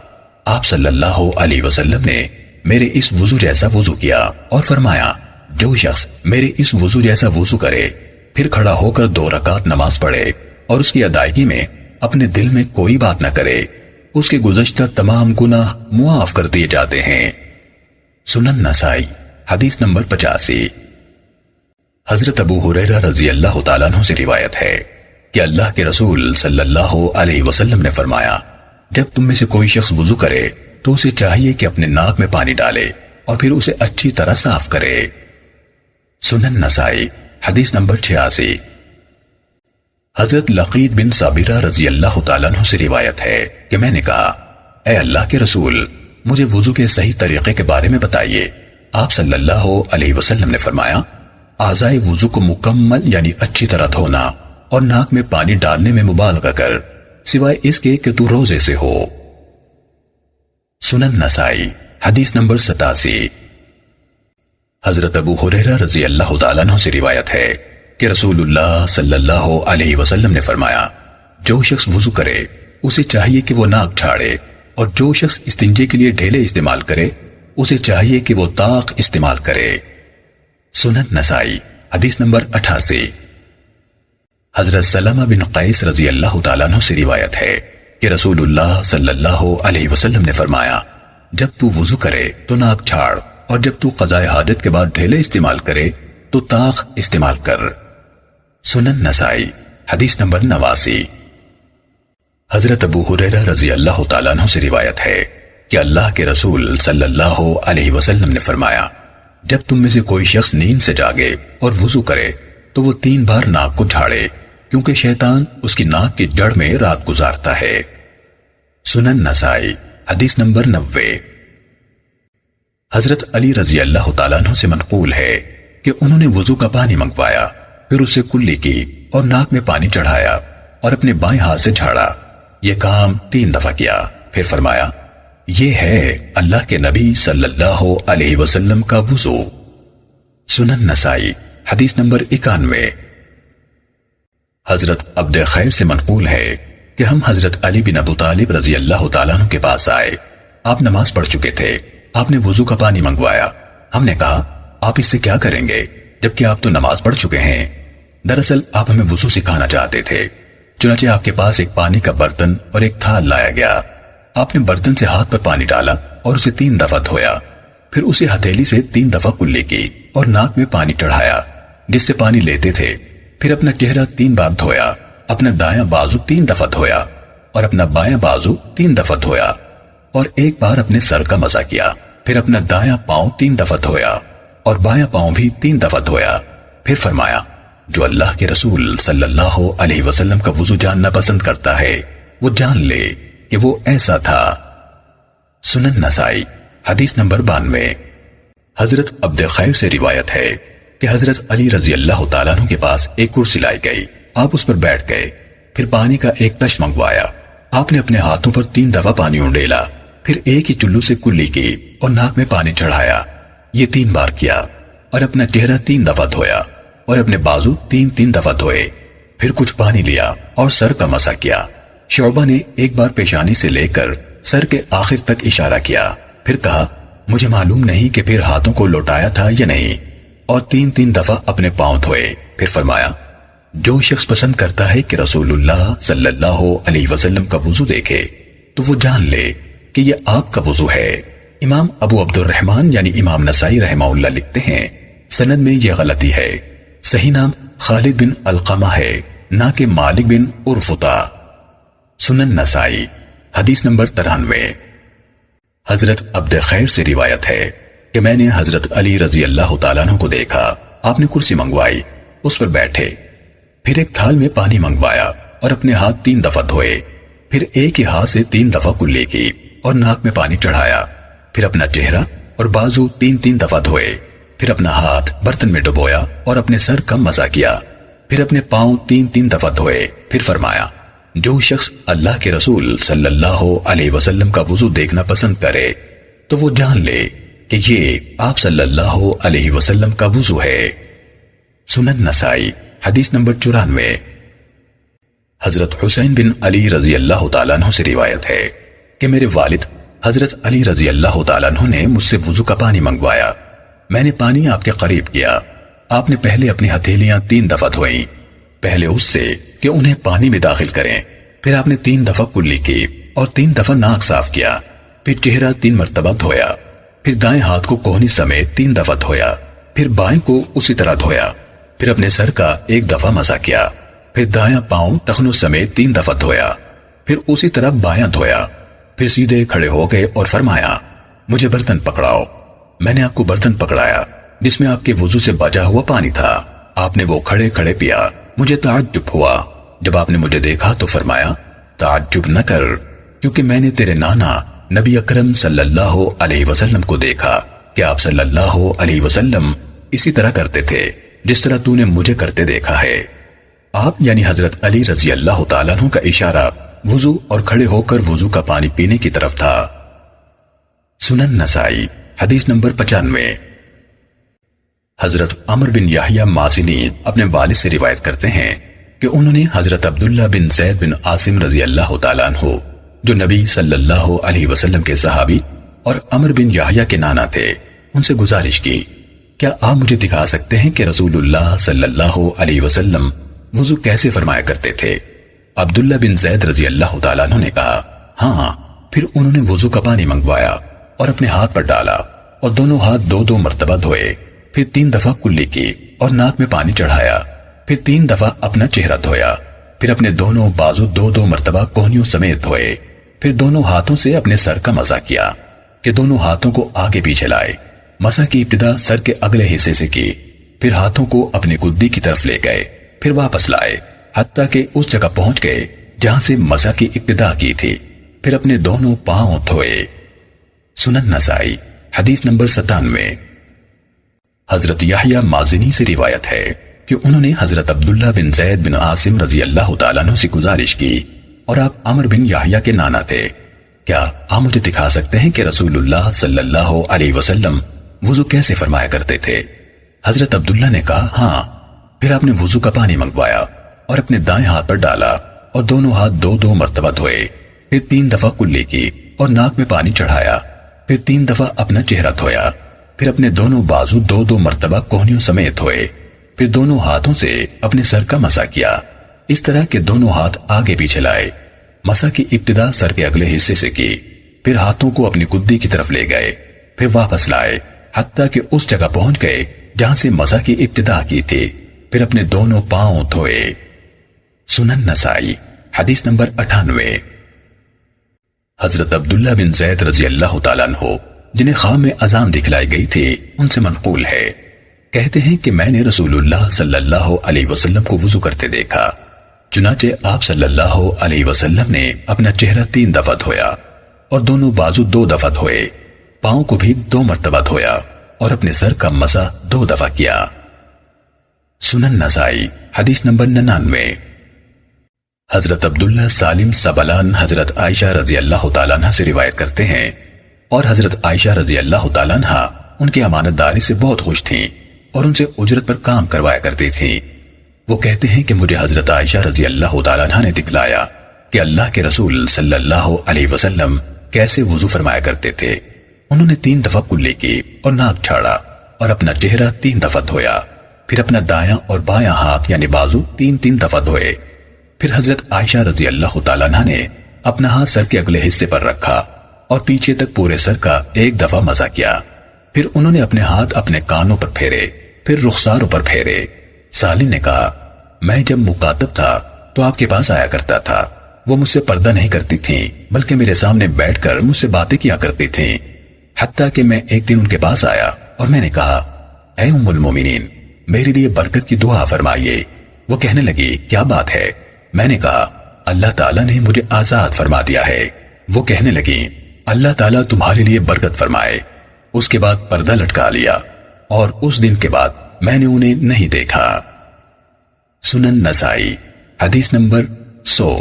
آپ صلی اللہ علیہ وسلم نے میرے اس وضو جیسا وضو کیا اور فرمایا، جو شخص میرے اس وضو جیسا وضو کرے پھر کھڑا ہو کر 2 رکعت نماز پڑھے اور اس کی ادائیگی میں اپنے دل میں کوئی بات نہ کرے، اس کے گزشتہ تمام گناہ معاف کر دیے جاتے ہیں۔ سنن نسائی حدیث نمبر 85۔ حضرت ابو ہریرہ رضی اللہ تعالیٰ عنہ سے روایت ہے کہ اللہ کے رسول صلی اللہ علیہ وسلم نے فرمایا، جب تم میں سے کوئی شخص وضو کرے تو اسے چاہیے کہ اپنے ناک میں پانی ڈالے اور پھر اسے اچھی طرح صاف کرے۔ سنن نسائی حدیث نمبر 86۔ حضرت لقید بن صابرہ رضی اللہ تعالیٰ عنہ سے روایت ہے کہ میں نے کہا، اے اللہ کے رسول، مجھے وضو کے صحیح طریقے کے بارے میں بتائیے۔ آپ صلی اللہ علیہ وسلم نے فرمایا، اعضائے وضو کو مکمل یعنی اچھی طرح دھونا اور ناک میں پانی ڈالنے میں مبالغہ کر، سوائے اس کے کہ تو روزے سے ہو۔ سنن نسائی حدیث نمبر 87۔ حضرت ابو ہریرہ رضی اللہ تعالیٰ عنہ سے روایت ہے کہ رسول اللہ صلی اللہ علیہ وسلم نے فرمایا، جو شخص وضو کرے اسے چاہیے کہ وہ ناک جھاڑے، اور جو شخص استنجے کے لیے ڈھیلے استعمال کرے اسے چاہیے کہ وہ طاق استعمال کرے۔ سنن نسائی حدیث نمبر 88۔ حضرت سلمہ بن قیس رضی اللہ تعالیٰ عنہ سے روایت ہے کہ رسول اللہ صلی اللہ علیہ وسلم نے فرمایا، جب تو وضو کرے تو ناک جھاڑ، اور جب تو قضاء حاجت کے بعد ڈھیلے استعمال کرے تو طاق استعمال کر۔ سنن نسائی حدیث نمبر 89۔ حضرت ابو ہریرہ رضی اللہ تعالیٰ عنہ سے روایت ہے کہ اللہ کے رسول صلی اللہ علیہ وسلم نے فرمایا، جب تم میں سے کوئی شخص نیند سے جاگے اور وضو کرے تو وہ 3 بار ناک کو جھاڑے، کیونکہ شیطان اس کی ناک کی جڑ میں رات گزارتا ہے۔ سنن نسائی حدیث نمبر 90۔ حضرت علی رضی اللہ تعالیٰ عنہ سے منقول ہے کہ انہوں نے وضو کا پانی منگوایا، پھر اسے کلی کی اور ناک میں پانی چڑھایا اور اپنے بائیں ہاتھ سے جھاڑا۔ یہ کام 3 دفعہ کیا، پھر فرمایا، یہ ہے اللہ کے نبی صلی اللہ علیہ وسلم کا وضو۔ سنن نسائی حدیث نمبر 91۔ حضرت عبد خیر سے منقول ہے کہ ہم حضرت علی بن ابو طالب رضی اللہ تعالیٰ عنہ کے پاس آئے، آپ نماز پڑھ چکے تھے، آپ نے وضو کا پانی منگوایا۔ ہم نے کہا، آپ اس سے کیا کریں گے جبکہ آپ تو نماز پڑھ چکے ہیں؟ دراصل آپ ہمیں وضو سکھانا چاہتے تھے، چنانچہ آپ کے پاس ایک پانی کا برتن اور ایک تھال لایا گیا۔ آپ نے برتن سے ہاتھ پر پانی ڈالا اور اسے 3 دفعہ دھویا، پھر اسے ہتھیلی سے 3 دفعہ کلی کی اور ناک میں پانی چڑھایا جس سے پانی لیتے تھے، پھر اپنا چہرہ 3 بار دھویا، اپنا دایاں بازو 3 دفعہ دھویا اور اپنا بایاں بازو 3 دفعہ دھویا اور ایک بار اپنے سر کا مسح کیا، پھر اپنا دایاں پاؤں 3 دفعہ دھویا اور بایاں پاؤں بھی 3 دفعہ دھویا۔ پھر فرمایا، جو اللہ کے رسول صلی اللہ علیہ وسلم کا وضو جاننا پسند کرتا ہے وہ جان لے کہ وہ ایسا تھا۔ سنن نسائی حدیث نمبر 92۔ حضرت عبد خیر سے روایت ہے کہ حضرت علی رضی اللہ تعالیٰ عنہ کے پاس ایک کرسی لائی گئی، آپ اس پر بیٹھ گئے، پھر پانی کا ایک تش منگوایا، آپ نے اپنے ہاتھوں پر 3 دفعہ پانی اونڈیلا، پھر ایک ہی چلو سے کلی کی اور ناک میں پانی چڑھایا، یہ 3 بار کیا، اور اپنا چہرہ 3 دفعہ دھویا اور اپنے بازو 3 دفعہ دھوئے، پھر کچھ پانی لیا اور سر کا مسح کیا۔ شعبہ نے ایک بار پیشانی سے لے کر سر کے آخر تک اشارہ کیا، پھر کہا، مجھے معلوم نہیں کہ پھر ہاتھوں کو لوٹایا تھا یا نہیں، اور 3 دفعہ اپنے پاؤں دھوئے۔ پھر فرمایا، جو شخص پسند کرتا ہے کہ رسول اللہ صلی اللہ علیہ وسلم کا وضو دیکھے تو وہ جان لے کہ یہ آپ کا وضو ہے۔ امام ابو عبد الرحمن یعنی امام نسائی رحمہ اللہ لکھتے ہیں، سند میں یہ غلطی ہے، صحیح نام خالد بن علقمہ ہے، نہ کہ مالک بن عرفطہ۔ سنن نسائی حدیث نمبر 93۔ حضرت عبد خیر سے روایت ہے کہ میں نے حضرت علی رضی اللہ تعالیٰ عنہ کو دیکھا، آپ نے کرسی منگوائی، اس پر بیٹھے، پھر ایک تھال میں پانی منگوایا اور اپنے ہاتھ 3 دفعہ دھوئے، پھر ایک ہی ہاتھ سے 3 دفعہ کلی کی اور ناک میں پانی چڑھایا، پھر اپنا چہرہ اور بازو 3 دفعہ دھوئے، پھر اپنا ہاتھ برتن میں ڈبویا اور اپنے سر کا مسح کیا، پھر اپنے پاؤں 3 دفعہ دھوئے، پھر فرمایا، جو شخص اللہ کے رسول صلی اللہ علیہ وسلم کا وضو دیکھنا پسند کرے تو وہ جان لے کہ یہ آپ صلی اللہ علیہ وسلم کا وضو ہے۔ سنن نسائی حدیث نمبر 94۔ حضرت حسین بن علی رضی اللہ تعالیٰ عنہ سے روایت ہے کہ میرے والد حضرت علی رضی اللہ تعالیٰ عنہ نے مجھ سے وضو کا پانی منگوایا، میں نے پانی آپ کے قریب کیا، آپ نے پہلے اپنی ہتھیلیاں 3 دفعہ دھوئیں، پہلے اس سے کہ انہیں پانی میں داخل کریں، پھر آپ نے 3 دفعہ کلی کی اور 3 دفعہ ناک صاف کیا، پھر چہرہ 3 مرتبہ دھویا، پھر دائیں ہاتھ کو کوہنی سمیت 3 دفعہ دھویا، پھر بائیں کو اسی طرح دھویا، پھر اپنے سر کا 1 دفعہ مسح کیا، پھر دایاں پاؤں ٹخنوں سمیت 3 دفعہ دھویا، پھر اسی طرح بایاں دھویا، پھر سیدھے کھڑے ہو گئے اور فرمایا، مجھے برتن پکڑاؤ۔ میں نے آپ کو برتن پکڑایا جس میں آپ کے وضو سے بجا ہوا پانی تھا، آپ نے وہ کھڑے کھڑے پیا، مجھے تعجب ہوا۔ جب آپ نے مجھے دیکھا تو فرمایا، تعجب نہ کر، کیونکہ میں نے تیرے نانا نبی اکرم صلی اللہ علیہ وسلم کو دیکھا کہ آپ صلی اللہ علیہ وسلم اسی طرح کرتے تھے جس طرح تو نے مجھے کرتے دیکھا ہے۔ آپ یعنی حضرت علی رضی اللہ تعالیٰ عنہ کا اشارہ وضو اور کھڑے ہو کر وضو کا پانی پینے کی طرف تھا۔ سنن نسائی حدیث نمبر 95۔ حضرت عمر بن یحییٰ مازنی اپنے والد سے روایت کرتے ہیں کہ انہوں نے حضرت عبداللہ بن زید بن عاصم رضی اللہ تعالیٰ عنہ جو نبی صلی اللہ علیہ وسلم کے صحابی اور عمر بن یحییٰ کے نانا تھے، ان سے گزارش کی، کیا آپ مجھے دکھا سکتے ہیں کہ رسول اللہ صلی اللہ علیہ وسلم وضو کیسے فرمایا کرتے تھے؟ عبداللہ بن زید رضی اللہ تعالیٰ عنہ نے کہا، ہاں۔ پھر انہوں نے وضو کا پانی منگوایا اور اپنے ہاتھ پر ڈالا اور دونوں ہاتھ 2 مرتبہ دھوئے، پھر 3 دفعہ کلی کی اور ناک میں پانی چڑھایا، پھر 3 دفعہ اپنا چہرہ دھویا، پھر اپنے دونوں بازو 2 مرتبہ کوہنیوں سمیت دھوئے، پھر دونوں ہاتھوں سے اپنے سر کا مسح کیا کہ دونوں ہاتھوں کو آگے پیچھے لائے، مسح کی ابتدا سر کے اگلے حصے سے کی، پھر ہاتھوں کو اپنی گدی کی طرف لے گئے، پھر واپس لائے حتیٰ کہ اس جگہ پہنچ گئے جہاں سے مسح کی ابتدا کی تھی، پھر اپنے دونوں پاؤں دھوئے۔ سنن نسائی حدیث نمبر 97۔ حضرت یحییٰ مازنی سے روایت ہے کہ انہوں نے حضرت عبداللہ بن زید بن عاصم رضی اللہ تعالیٰ عنہ سے گزارش کی، اور آپ عمر بن یحییٰ کے نانا تھے، کیا آپ مجھے دکھا سکتے ہیں کہ رسول اللہ صلی اللہ علیہ وسلم وضو کیسے فرمایا کرتے تھے؟ حضرت عبداللہ نے کہا، ہاں۔ پھر آپ نے وضو کا پانی منگوایا اور اپنے دائیں ہاتھ پر ڈالا اور دونوں ہاتھ 2 مرتبہ دھوئے، پھر 3 دفعہ کلی کی اور ناک میں پانی چڑھایا، پھر 3 دفعہ اپنا چہرہ دھویا، پھر اپنے دونوں بازو 2 مرتبہ کوہنیوں سمیت دھوئے، پھر دونوں ہاتھوں سے اپنے سر کا مسح کیا، اس طرح کہ دونوں ہاتھ آگے پیچھے لائے، مسح کی ابتدا سر کے اگلے حصے سے کی، پھر ہاتھوں کو اپنی گدی کی طرف لے گئے، پھر واپس لائے حتیٰ کہ اس جگہ پہنچ گئے جہاں سے مسح کی ابتدا کی تھی، پھر اپنے دونوں پاؤں دھوئے۔ سنن نسائی حدیث نمبر 98۔ حضرت عبداللہ بن زید رضی اللہ تعالیٰ عنہ جنہیں خواب میں اذان دکھلائی گئی تھی، ان سے منقول ہے، کہتے ہیں کہ میں نے رسول اللہ صلی اللہ علیہ وسلم کو وضو کرتے دیکھا، چنانچہ آپ صلی اللہ علیہ وسلم نے اپنا چہرہ 3 دفعہ دھویا اور دونوں بازو 2 دفعہ دھوئے، پاؤں کو بھی 2 مرتبہ دھویا اور اپنے سر کا مسح 2 دفعہ کیا۔ سنن نسائی حدیث نمبر 99۔ حضرت عبداللہ سالم سبلان حضرت عائشہ رضی اللہ تعالیٰ عنہ سے روایت کرتے ہیں، اور حضرت عائشہ رضی اللہ تعالیٰ عنہ ان کی امانت داری سے بہت خوش تھیں اور ان سے اجرت پر کام کروایا کرتی تھیں۔ وہ کہتے ہیں کہ مجھے حضرت عائشہ رضی اللہ تعالیٰ عنہ نے دکھلایا کہ اللہ کے رسول صلی اللہ علیہ وسلم کیسے وضو فرمایا کرتے تھے۔ انہوں نے 3 دفعہ کلی کی اور ناک جھاڑا اور اپنا چہرہ 3 دفعہ دھویا، پھر اپنا دایاں اور بایاں ہاتھ یعنی بازو 3 دفعہ دھوئے۔ پھر حضرت عائشہ رضی اللہ تعالیٰ عنہ نے اپنا ہاتھ سر کے اگلے حصے پر رکھا اور پیچھے تک پورے سر کا 1 دفعہ مزہ کیا۔ پھر انہوں نے اپنے ہاتھ اپنے کانوں پر پھیرے، پھر رخساروں پر پھیرے۔ سالم نے کہا میں جب مکاتب تھا تو آپ کے پاس آیا کرتا تھا، وہ مجھ سے پردہ نہیں کرتی تھیں بلکہ میرے سامنے بیٹھ کر مجھ سے باتیں کیا کرتی تھیں، حتیٰ کہ میں ایک دن ان کے پاس آیا اور میں نے کہا اے ام المومنین میرے لیے برکت کی دعا فرمائیے۔ وہ کہنے لگی کیا بات ہے؟ میں نے کہا اللہ تعالیٰ نے مجھے آزاد فرما دیا ہے۔ وہ کہنے لگی اللہ تعالیٰ تمہارے لیے برکت فرمائے۔ اس کے بعد پردہ لٹکا لیا اور اس دن کے بعد میں نے انہیں نہیں دیکھا۔ سنن نسائی حدیث نمبر 100۔